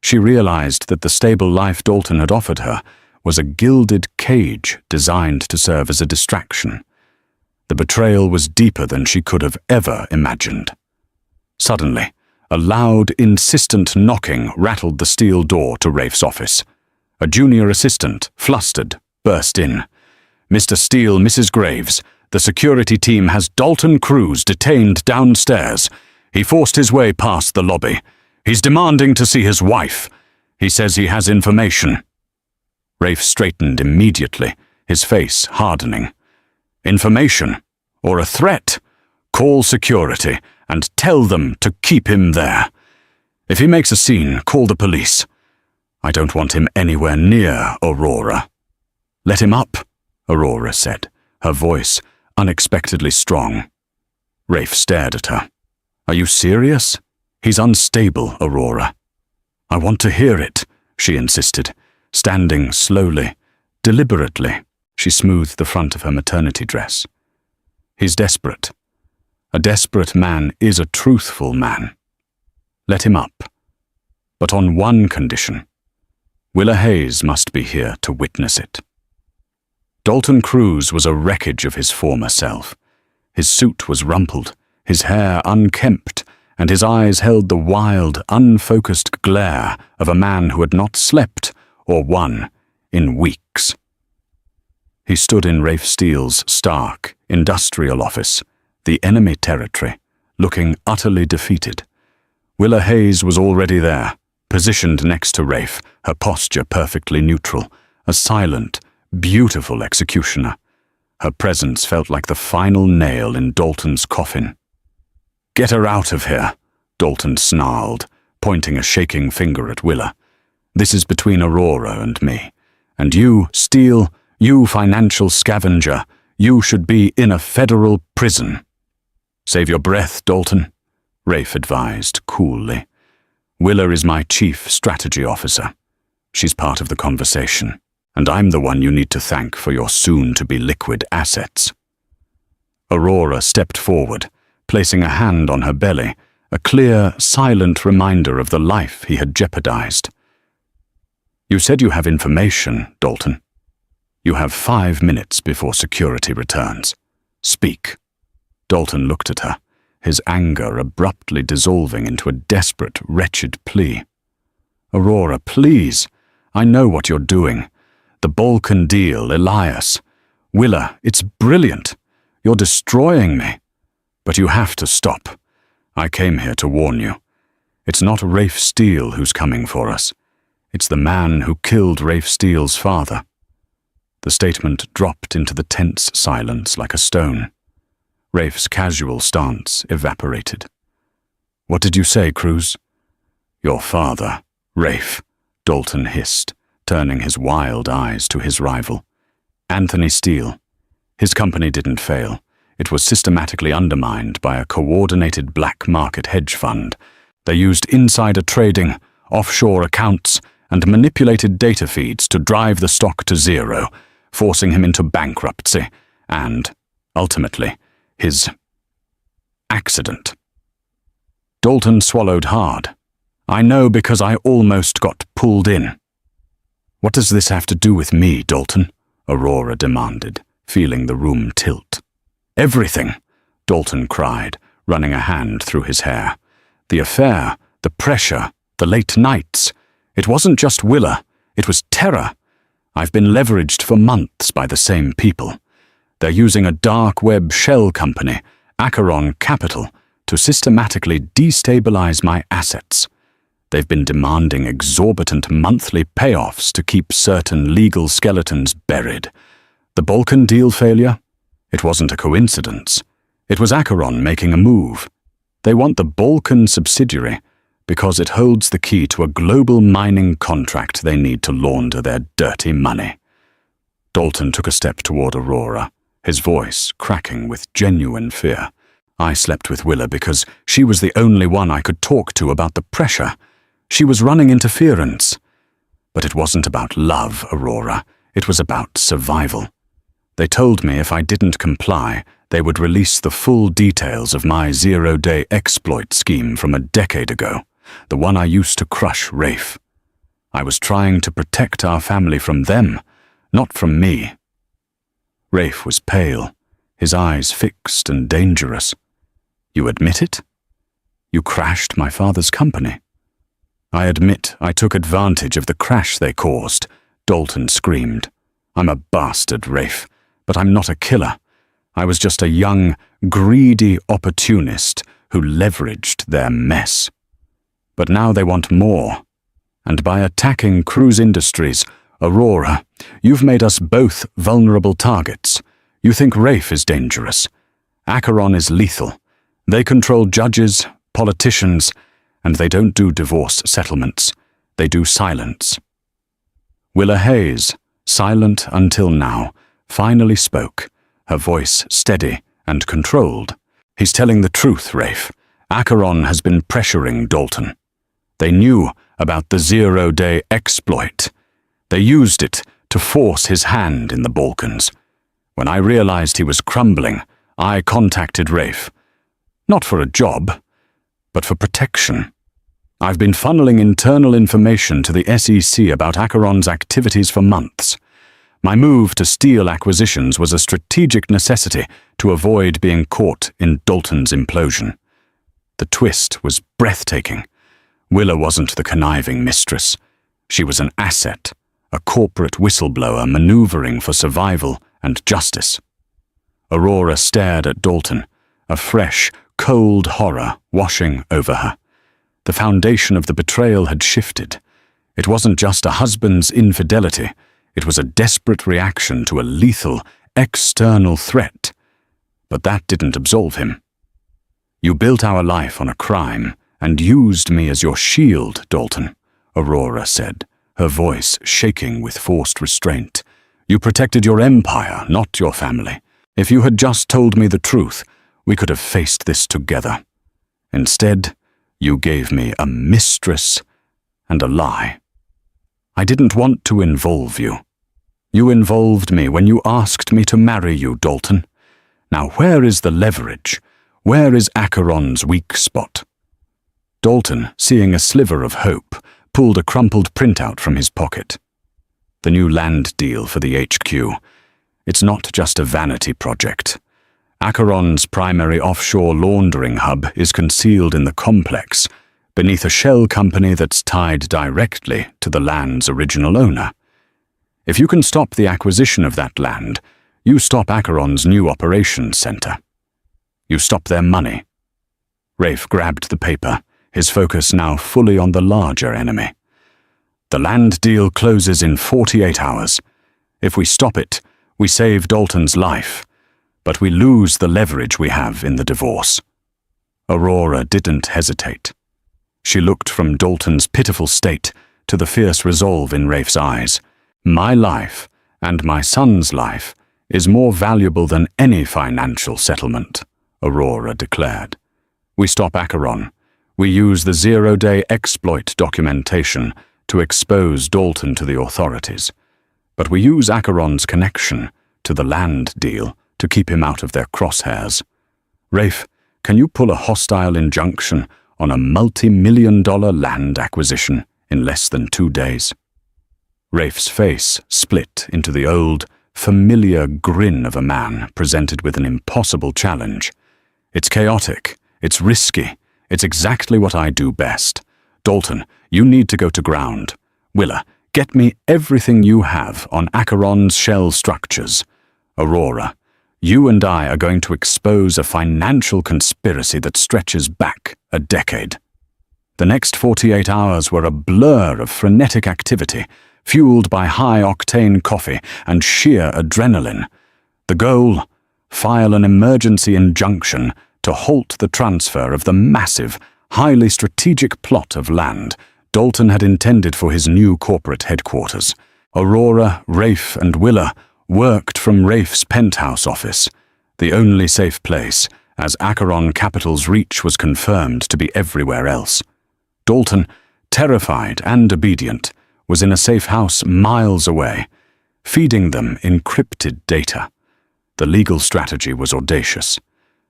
A: She realized that the stable life Dalton had offered her was a gilded cage designed to serve as a distraction. The betrayal was deeper than she could have ever imagined. Suddenly, a loud, insistent knocking rattled the steel door to Rafe's office. A junior assistant, flustered, burst in. Mr. Steele, Mrs. Graves, the security team has Dalton Cruz detained downstairs. He forced his way past the lobby. He's demanding to see his wife. He says he has information. Rafe straightened immediately, his face hardening. Information? Or a threat? Call security and tell them to keep him there. If he makes a scene, call the police. I don't want him anywhere near Aurora. Let him up, Aurora said, her voice unexpectedly strong. Rafe stared at her. Are you serious? He's unstable, Aurora. I want to hear it, she insisted, standing slowly, deliberately. She smoothed the front of her maternity dress. He's desperate. A desperate man is a truthful man. Let him up. But on one condition. Willa Hayes must be here to witness it. Dalton Cruz was a wreckage of his former self. His suit was rumpled, his hair unkempt, and his eyes held the wild, unfocused glare of a man who had not slept or won in weeks. He stood in Rafe Steele's stark, industrial office, the enemy territory, looking utterly defeated. Willa Hayes was already there, positioned next to Rafe, her posture perfectly neutral, a silent, beautiful executioner. Her presence felt like the final nail in Dalton's coffin. Get her out of here, Dalton snarled, pointing a shaking finger at Willa. This is between Aurora and me. And you, Steele, you financial scavenger, you should be in a federal prison. Save your breath, Dalton, Rafe advised coolly. Willa is my chief strategy officer. She's part of the conversation, and I'm the one you need to thank for your soon-to-be liquid assets. Aurora stepped forward, placing a hand on her belly, a clear, silent reminder of the life he had jeopardized. You said you have information, Dalton. You have 5 minutes before security returns. Speak. Dalton looked at her, his anger abruptly dissolving into a desperate, wretched plea. "Aurora, please. I know what you're doing. The Balkan deal, Elias. Willa, it's brilliant. You're destroying me. But you have to stop. I came here to warn you. It's not Rafe Steele who's coming for us. It's the man who killed Rafe Steele's father." The statement dropped into the tense silence like a stone. Rafe's casual stance evaporated. "What did you say, Cruz?" "Your father, Rafe," Dalton hissed, turning his wild eyes to his rival. "Anthony Steele. His company didn't fail. It was systematically undermined by a coordinated black market hedge fund. They used insider trading, offshore accounts, and manipulated data feeds to drive the stock to zero, forcing him into bankruptcy and, ultimately, his accident." Dalton swallowed hard. "I know because I almost got pulled in." "What does this have to do with me, Dalton?" Aurora demanded, feeling the room tilt. "Everything," Dalton cried, running a hand through his hair. "The affair, the pressure, the late nights. It wasn't just Willa, it was terror. I've been leveraged for months by the same people. They're using a dark web shell company, Acheron Capital, to systematically destabilize my assets. They've been demanding exorbitant monthly payoffs to keep certain legal skeletons buried. The Balkan deal failure? It wasn't a coincidence. It was Acheron making a move. They want the Balkan subsidiary because it holds the key to a global mining contract they need to launder their dirty money." Dalton took a step toward Aurora, his voice cracking with genuine fear. "I slept with Willa because she was the only one I could talk to about the pressure. She was running interference. But it wasn't about love, Aurora. It was about survival. They told me if I didn't comply, they would release the full details of my zero-day exploit scheme from a decade ago, the one I used to crush Rafe. I was trying to protect our family from them, not from me." Rafe was pale, his eyes fixed and dangerous. "You admit it? You crashed my father's company." "I admit I took advantage of the crash they caused," Dalton screamed. "I'm a bastard, Rafe, but I'm not a killer. I was just a young, greedy opportunist who leveraged their mess. But now they want more. And by attacking Cruz Industries, Aurora, you've made us both vulnerable targets. You think Rafe is dangerous. Acheron is lethal. They control judges, politicians, and they don't do divorce settlements. They do silence." Willa Hayes, silent until now, finally spoke, her voice steady and controlled. "He's telling the truth, Rafe. Acheron has been pressuring Dalton. They knew about the zero-day exploit. They used it to force his hand in the Balkans. When I realized he was crumbling, I contacted Rafe. Not for a job, but for protection. I've been funneling internal information to the SEC about Acheron's activities for months. My move to steal acquisitions was a strategic necessity to avoid being caught in Dalton's implosion. The twist was breathtaking. Willa wasn't the conniving mistress. She was an asset, a corporate whistleblower maneuvering for survival and justice. Aurora stared at Dalton, a fresh, cold horror washing over her. The foundation of the betrayal had shifted. It wasn't just a husband's infidelity. It was a desperate reaction to a lethal, external threat. But that didn't absolve him. "You built our life on a crime and used me as your shield, Dalton," Aurora said, her voice shaking with forced restraint. "You protected your empire, not your family. If you had just told me the truth, we could have faced this together. Instead, you gave me a mistress and a lie. I didn't want to involve you. You involved me when you asked me to marry you, Dalton. Now where is the leverage? Where is Acheron's weak spot?" Dalton, seeing a sliver of hope, pulled a crumpled printout from his pocket. "The new land deal for the HQ. It's not just a vanity project. Acheron's primary offshore laundering hub is concealed in the complex, beneath a shell company that's tied directly to the land's original owner. If you can stop the acquisition of that land, you stop Acheron's new operations center. You stop their money. Rafe grabbed the paper, his focus now fully on the larger enemy. The land deal closes in 48 hours. If we stop it, we save Dalton's life, but we lose the leverage we have in the divorce. Aurora didn't hesitate. She looked from Dalton's pitiful state to the fierce resolve in Rafe's eyes. My life, and my son's life, is more valuable than any financial settlement, Aurora declared. We stop Acheron. We use the zero-day exploit documentation to expose Dalton to the authorities. But we use Acheron's connection to the land deal to keep him out of their crosshairs. Rafe, can you pull a hostile injunction on a multi-million-dollar land acquisition in less than 2 days? Rafe's face split into the old, familiar grin of a man presented with an impossible challenge. It's chaotic, it's risky, it's exactly what I do best. Dalton, you need to go to ground. Willa, get me everything you have on Acheron's shell structures. Aurora, you and I are going to expose a financial conspiracy that stretches back a decade. The next 48 hours were a blur of frenetic activity, fueled by high-octane coffee and sheer adrenaline. The goal? File an emergency injunction to halt the transfer of the massive, highly strategic plot of land Dalton had intended for his new corporate headquarters. Aurora, Rafe, and Willa worked from Rafe's penthouse office, the only safe place, as Acheron Capital's reach was confirmed to be everywhere else. Dalton, terrified and obedient, was in a safe house miles away, feeding them encrypted data. The legal strategy was audacious.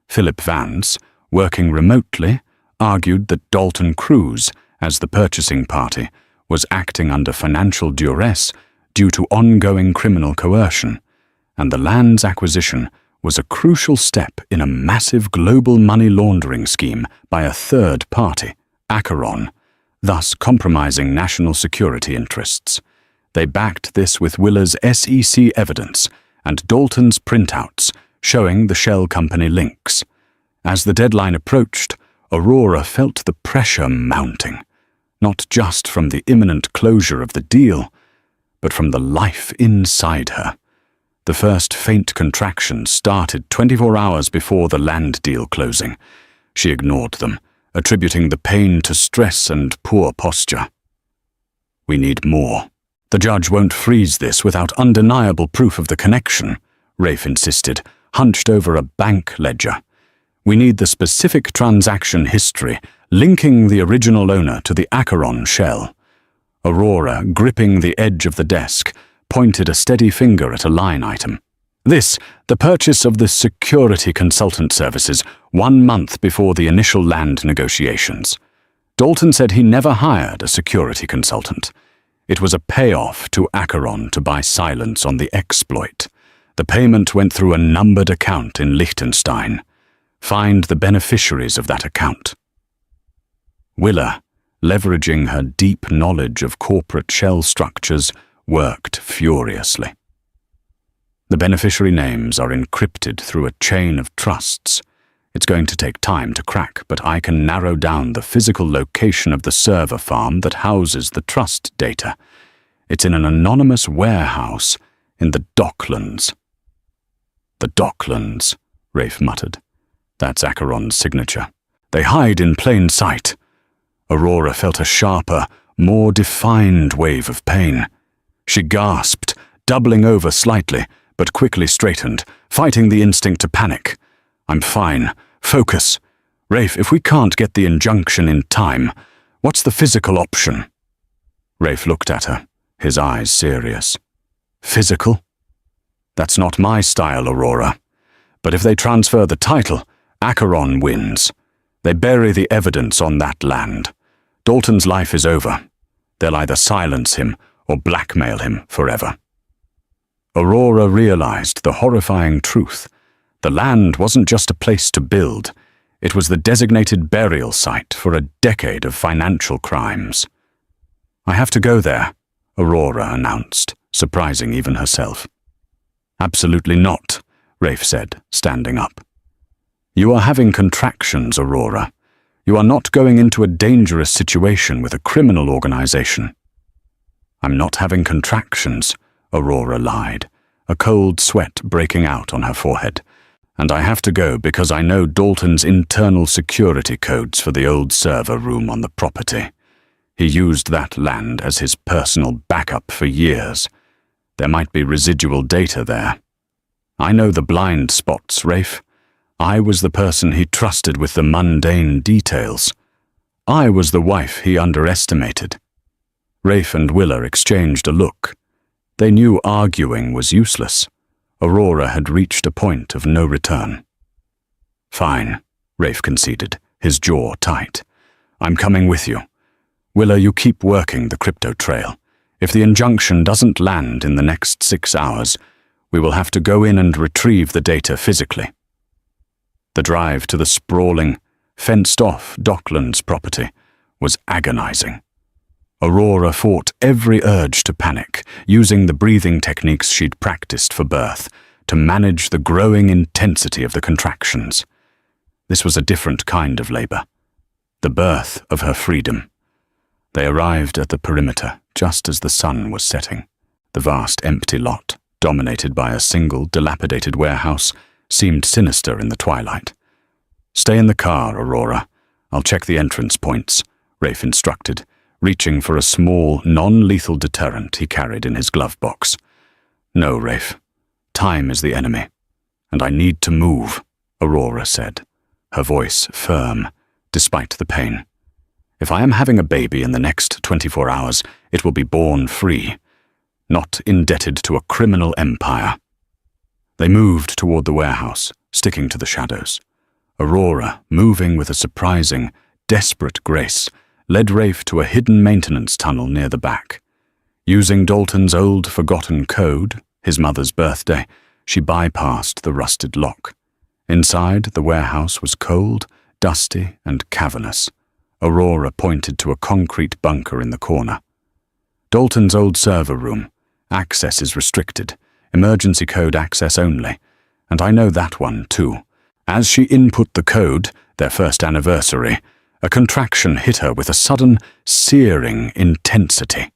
A: Philip Vance, working remotely, argued that Dalton Cruz, as the purchasing party, was acting under financial duress due to ongoing criminal coercion, and the land's acquisition was a crucial step in a massive global money laundering scheme by a third party, Acheron, thus compromising national security interests. They backed this with Willa's SEC evidence and Dalton's printouts showing the shell company links. As the deadline approached, Aurora felt the pressure mounting, not just from the imminent closure of the deal, but from the life inside her. The first faint contractions started 24 hours before the land deal closing. She ignored them, attributing the pain to stress and poor posture. We need more. The judge won't freeze this without undeniable proof of the connection, Rafe insisted, hunched over a bank ledger. We need the specific transaction history linking the original owner to the Acheron shell. Aurora, gripping the edge of the desk, pointed a steady finger at a line item. This, the purchase of the security consultant services 1 month before the initial land negotiations. Dalton said he never hired a security consultant. It was a payoff to Acheron to buy silence on the exploit. The payment went through a numbered account in Liechtenstein. Find the beneficiaries of that account. Willa, leveraging her deep knowledge of corporate shell structures, worked furiously. The beneficiary names are encrypted through a chain of trusts. It's going to take time to crack, but I can narrow down the physical location of the server farm that houses the trust data. It's in an anonymous warehouse in the Docklands. The Docklands, Rafe muttered. That's Acheron's signature. They hide in plain sight. Aurora felt a sharper, more defined wave of pain. She gasped, doubling over slightly, but quickly straightened, fighting the instinct to panic. I'm fine. Focus. Rafe, if we can't get the injunction in time, what's the physical option? Rafe looked at her, his eyes serious. Physical? That's not my style, Aurora. But if they transfer the title, Acheron wins. They bury the evidence on that land. Dalton's life is over. They'll either silence him or blackmail him forever. Aurora realized the horrifying truth. The land wasn't just a place to build. It was the designated burial site for a decade of financial crimes. "I have to go there," Aurora announced, surprising even herself. "Absolutely not," Rafe said, standing up. "You are having contractions, Aurora. You are not going into a dangerous situation with a criminal organization." "I'm not having contractions," Aurora lied, a cold sweat breaking out on her forehead. "And I have to go because I know Dalton's internal security codes for the old server room on the property. He used that land as his personal backup for years. There might be residual data there. I know the blind spots, Rafe. I was the person he trusted with the mundane details. I was the wife he underestimated." Rafe and Willa exchanged a look. They knew arguing was useless. Aurora had reached a point of no return. "Fine," Rafe conceded, his jaw tight. "I'm coming with you. Willa, you keep working the crypto trail. If the injunction doesn't land in the next 6 hours, we will have to go in and retrieve the data physically." The drive to the sprawling, fenced-off Docklands property was agonizing. Aurora fought every urge to panic, using the breathing techniques she'd practiced for birth to manage the growing intensity of the contractions. This was a different kind of labor, the birth of her freedom. They arrived at the perimeter just as the sun was setting. The vast empty lot, dominated by a single dilapidated warehouse, seemed sinister in the twilight. "Stay in the car, Aurora. I'll check the entrance points," Rafe instructed, reaching for a small, non-lethal deterrent he carried in his glove box. "No, Rafe. Time is the enemy. And I need to move," Aurora said, her voice firm, despite the pain. "If I am having a baby in the next 24 hours, it will be born free, not indebted to a criminal empire." They moved toward the warehouse, sticking to the shadows. Aurora, moving with a surprising, desperate grace, led Rafe to a hidden maintenance tunnel near the back. Using Dalton's old forgotten code, his mother's birthday, she bypassed the rusted lock. Inside, the warehouse was cold, dusty, and cavernous. Aurora pointed to a concrete bunker in the corner. "Dalton's old server room. Access is restricted. Emergency code access only. And I know that one, too." As she input the code, their first anniversary, a contraction hit her with a sudden, searing intensity.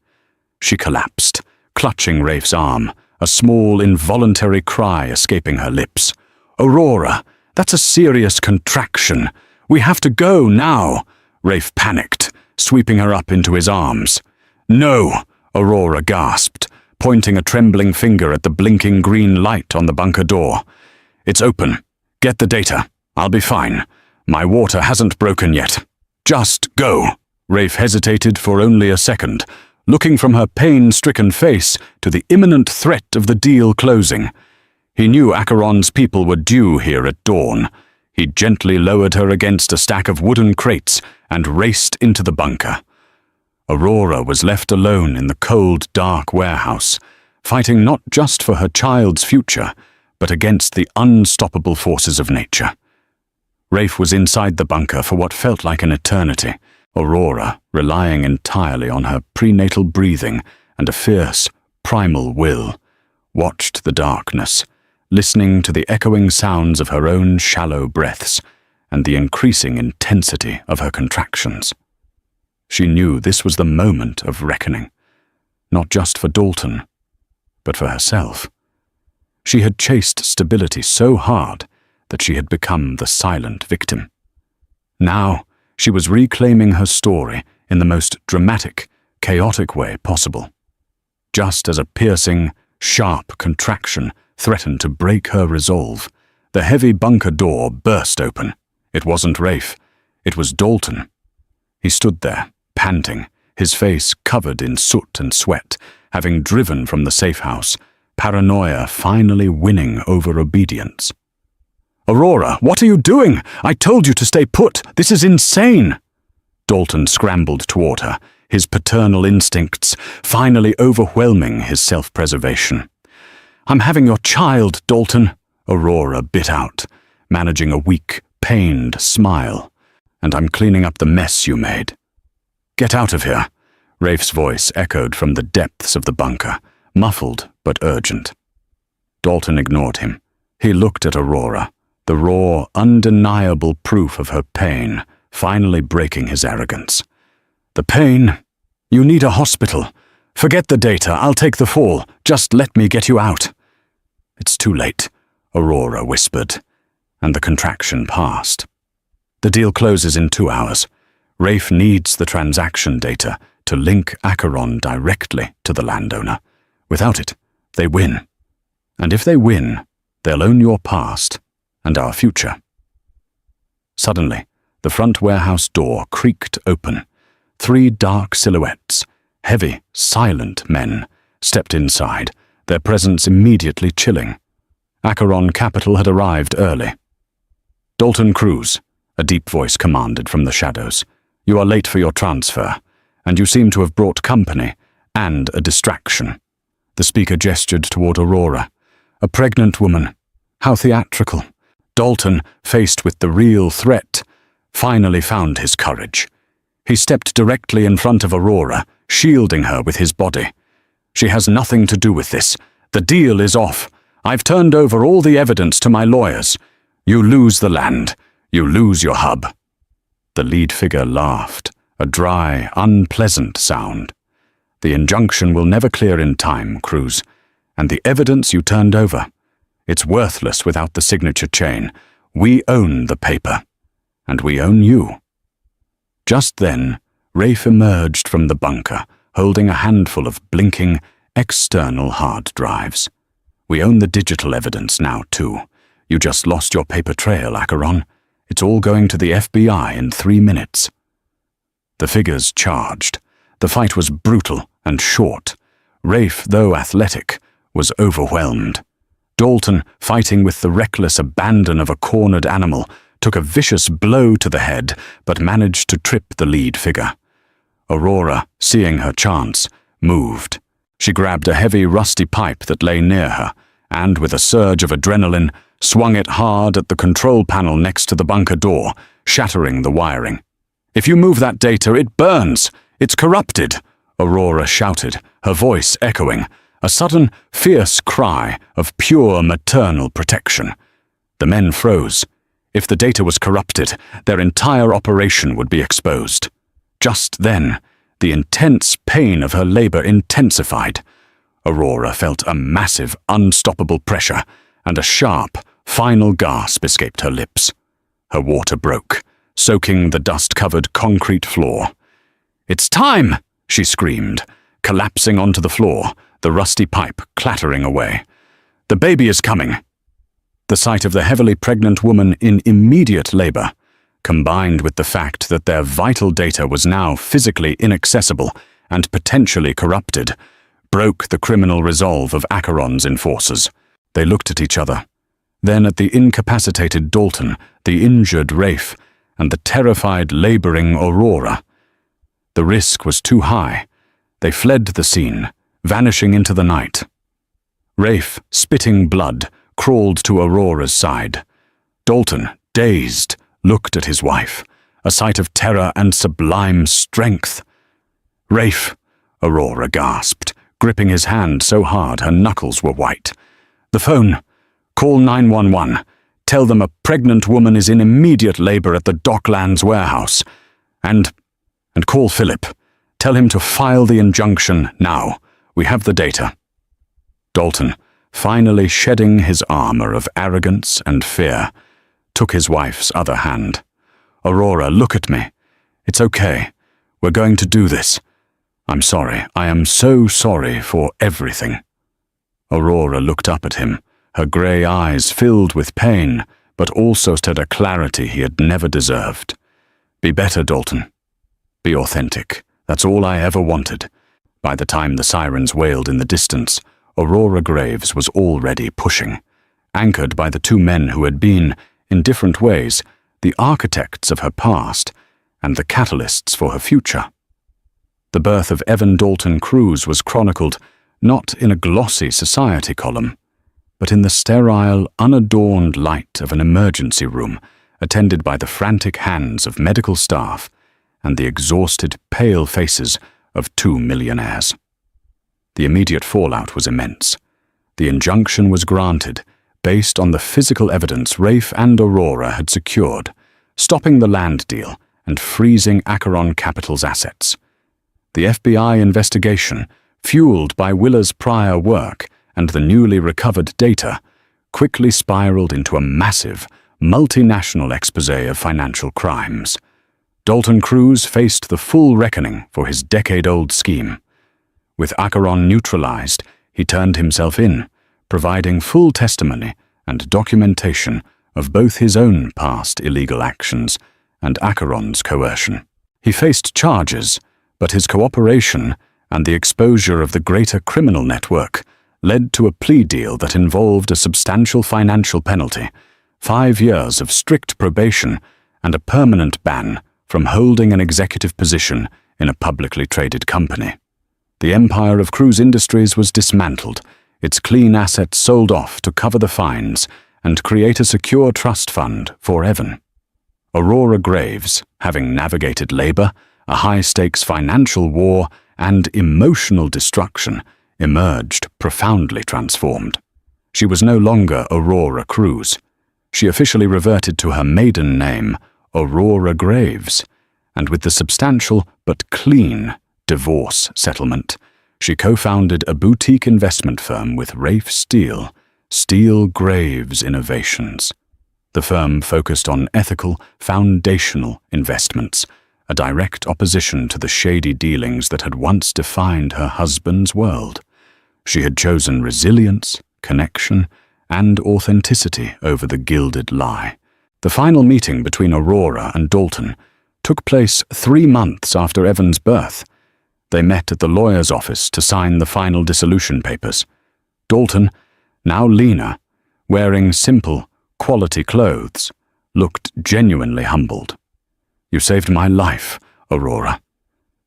A: She collapsed, clutching Rafe's arm, a small, involuntary cry escaping her lips. "Aurora, that's a serious contraction. We have to go now." Rafe panicked, sweeping her up into his arms. "No," Aurora gasped, pointing a trembling finger at the blinking green light on the bunker door. "It's open. Get the data. I'll be fine. My water hasn't broken yet. Just go." Rafe hesitated for only a second, looking from her pain-stricken face to the imminent threat of the deal closing. He knew Acheron's people were due here at dawn. He gently lowered her against a stack of wooden crates and raced into the bunker. Aurora was left alone in the cold, dark warehouse, fighting not just for her child's future, but against the unstoppable forces of nature. Rafe was inside the bunker for what felt like an eternity, Aurora relying entirely on her prenatal breathing and a fierce, primal will, watched the darkness, listening to the echoing sounds of her own shallow breaths and the increasing intensity of her contractions. She knew this was the moment of reckoning, not just for Dalton, but for herself. She had chased stability so hard that she had become the silent victim. Now, she was reclaiming her story in the most dramatic, chaotic way possible. Just as a piercing, sharp contraction threatened to break her resolve, the heavy bunker door burst open. It wasn't Rafe. It was Dalton. He stood there, panting, his face covered in soot and sweat, having driven from the safe house, paranoia finally winning over obedience. "Aurora, what are you doing? I told you to stay put. This is insane." Dalton scrambled toward her, his paternal instincts finally overwhelming his self-preservation. "I'm having your child, Dalton," Aurora bit out, managing a weak, pained smile. "And I'm cleaning up the mess you made." "Get out of here," Rafe's voice echoed from the depths of the bunker, muffled but urgent. Dalton ignored him. He looked at Aurora, the raw, undeniable proof of her pain, finally breaking his arrogance. "The pain? You need a hospital. Forget the data, I'll take the fall. Just let me get you out." "It's too late," Aurora whispered, and the contraction passed. "The deal closes in 2 hours. Rafe needs the transaction data to link Acheron directly to the landowner. Without it, they win. And if they win, they'll own your past and our future." Suddenly, the front warehouse door creaked open. 3 dark silhouettes, heavy, silent men, stepped inside, their presence immediately chilling. Acheron Capital had arrived early. "Dalton Cruz," a deep voice commanded from the shadows, "you are late for your transfer, and you seem to have brought company and a distraction." The speaker gestured toward Aurora. "A pregnant woman. How theatrical." Dalton, faced with the real threat, finally found his courage. He stepped directly in front of Aurora, shielding her with his body. "She has nothing to do with this. The deal is off. I've turned over all the evidence to my lawyers. You lose the land. You lose your hub." The lead figure laughed, a dry, unpleasant sound. "The injunction will never clear in time, Cruz. And the evidence you turned over, it's worthless without the signature chain. We own the paper. And we own you." Just then, Rafe emerged from the bunker, holding a handful of blinking, external hard drives. "We own the digital evidence now, too. You just lost your paper trail, Acheron. It's all going to the FBI in 3 minutes." The figures charged. The fight was brutal and short. Rafe, though athletic, was overwhelmed. Dalton, fighting with the reckless abandon of a cornered animal, took a vicious blow to the head, but managed to trip the lead figure. Aurora, seeing her chance, moved. She grabbed a heavy, rusty pipe that lay near her, and, with a surge of adrenaline, swung it hard at the control panel next to the bunker door, shattering the wiring. "If you move that data, it burns! It's corrupted!" Aurora shouted, her voice echoing, a sudden, fierce cry of pure maternal protection. The men froze. If the data was corrupted, their entire operation would be exposed. Just then, the intense pain of her labor intensified. Aurora felt a massive, unstoppable pressure, and a sharp, final gasp escaped her lips. Her water broke, soaking the dust-covered concrete floor. "It's time!" she screamed, collapsing onto the floor, the rusty pipe clattering away. "The baby is coming!" The sight of the heavily pregnant woman in immediate labor, combined with the fact that their vital data was now physically inaccessible and potentially corrupted, broke the criminal resolve of Acheron's enforcers. They looked at each other, then at the incapacitated Dalton, the injured Rafe, and the terrified, laboring Aurora. The risk was too high. They fled the scene, vanishing into the night. Rafe, spitting blood, crawled to Aurora's side. Dalton, dazed, looked at his wife, a sight of terror and sublime strength. "Rafe," Aurora gasped, gripping his hand so hard her knuckles were white. "The phone. Call 911. Tell them a pregnant woman is in immediate labor at the Docklands warehouse. And call Philip. Tell him to file the injunction now. We have the data." Dalton, finally shedding his armor of arrogance and fear, took his wife's other hand. "Aurora, look at me. It's okay. We're going to do this. I'm sorry. I am so sorry for everything." Aurora looked up at him, her grey eyes filled with pain, but also had a clarity he had never deserved. "Be better, Dalton. Be authentic. That's all I ever wanted." By the time the sirens wailed in the distance, Aurora Graves was already pushing, anchored by the 2 men who had been, in different ways, the architects of her past and the catalysts for her future. The birth of Evan Dalton Cruz was chronicled not in a glossy society column, but in the sterile, unadorned light of an emergency room, attended by the frantic hands of medical staff and the exhausted, pale faces of 2 millionaires. The immediate fallout was immense. The injunction was granted based on the physical evidence Rafe and Aurora had secured, stopping the land deal and freezing Acheron Capital's assets. The FBI investigation, fueled by Willa's prior work and the newly recovered data, quickly spiraled into a massive, multinational exposé of financial crimes. Dalton Cruz faced the full reckoning for his decade-old scheme. With Acheron neutralized, he turned himself in, providing full testimony and documentation of both his own past illegal actions and Acheron's coercion. He faced charges, but his cooperation and the exposure of the greater criminal network led to a plea deal that involved a substantial financial penalty, 5 years of strict probation, and a permanent ban from holding an executive position in a publicly traded company. The empire of Cruz Industries was dismantled, its clean assets sold off to cover the fines and create a secure trust fund for Evan. Aurora Graves, having navigated labor, a high-stakes financial war, and emotional destruction, emerged profoundly transformed. She was no longer Aurora Cruz. She officially reverted to her maiden name, Aurora Graves, and with the substantial but clean divorce settlement, she co-founded a boutique investment firm with Rafe Steele, Steele Graves Innovations. The firm focused on ethical, foundational investments, a direct opposition to the shady dealings that had once defined her husband's world. She had chosen resilience, connection, and authenticity over the gilded lie. The final meeting between Aurora and Dalton took place 3 months after Evan's birth. They met at the lawyer's office to sign the final dissolution papers. Dalton, now leaner, wearing simple, quality clothes, looked genuinely humbled. "You saved my life, Aurora.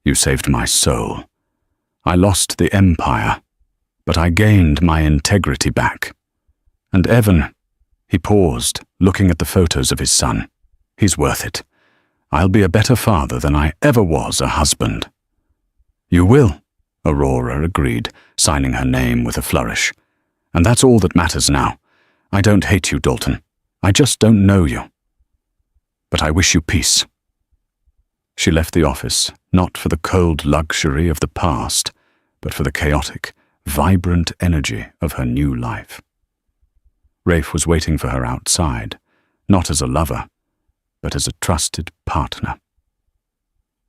A: You saved my soul. I lost the empire, but I gained my integrity back. And Evan," he paused, looking at the photos of his son, "he's worth it. I'll be a better father than I ever was a husband." "You will," Aurora agreed, signing her name with a flourish. "And that's all that matters now. I don't hate you, Dalton. I just don't know you. But I wish you peace." She left the office, not for the cold luxury of the past, but for the chaotic, vibrant energy of her new life. Rafe was waiting for her outside, not as a lover, but as a trusted partner.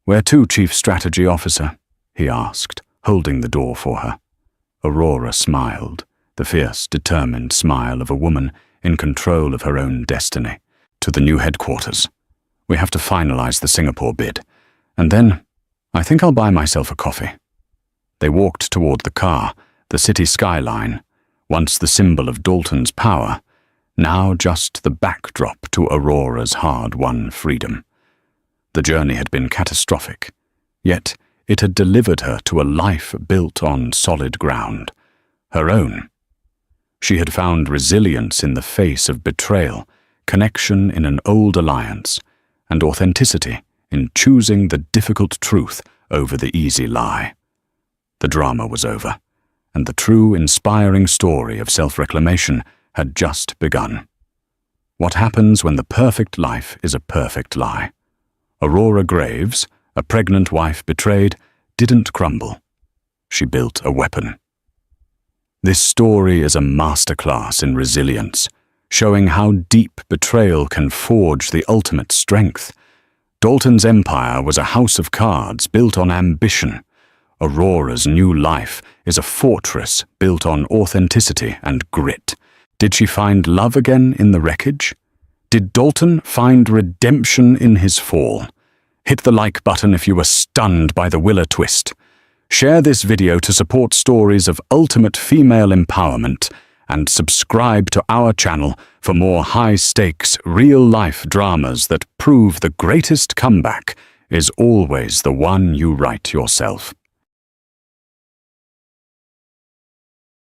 A: "Where to, Chief Strategy Officer?" he asked, holding the door for her. Aurora smiled, the fierce, determined smile of a woman in control of her own destiny. "To the new headquarters. We have to finalize the Singapore bid. And then, I think I'll buy myself a coffee." They walked toward the car, the city skyline, once the symbol of Dalton's power, now just the backdrop to Aurora's hard-won freedom. The journey had been catastrophic, yet it had delivered her to a life built on solid ground, her own. She had found resilience in the face of betrayal, connection in an old alliance, and authenticity in choosing the difficult truth over the easy lie. The drama was over, and the true, inspiring story of self-reclamation had just begun. What happens when the perfect life is a perfect lie? Aurora Graves, a pregnant wife betrayed, didn't crumble. She built a weapon. This story is a masterclass in resilience, showing how deep betrayal can forge the ultimate strength. Dalton's empire was a house of cards built on ambition. Aurora's new life is a fortress built on authenticity and grit. Did she find love again in the wreckage? Did Dalton find redemption in his fall? Hit the like button if you were stunned by the Willa twist. Share this video to support stories of ultimate female empowerment, and subscribe to our channel for more high-stakes, real-life dramas that prove the greatest comeback is always the one you write yourself.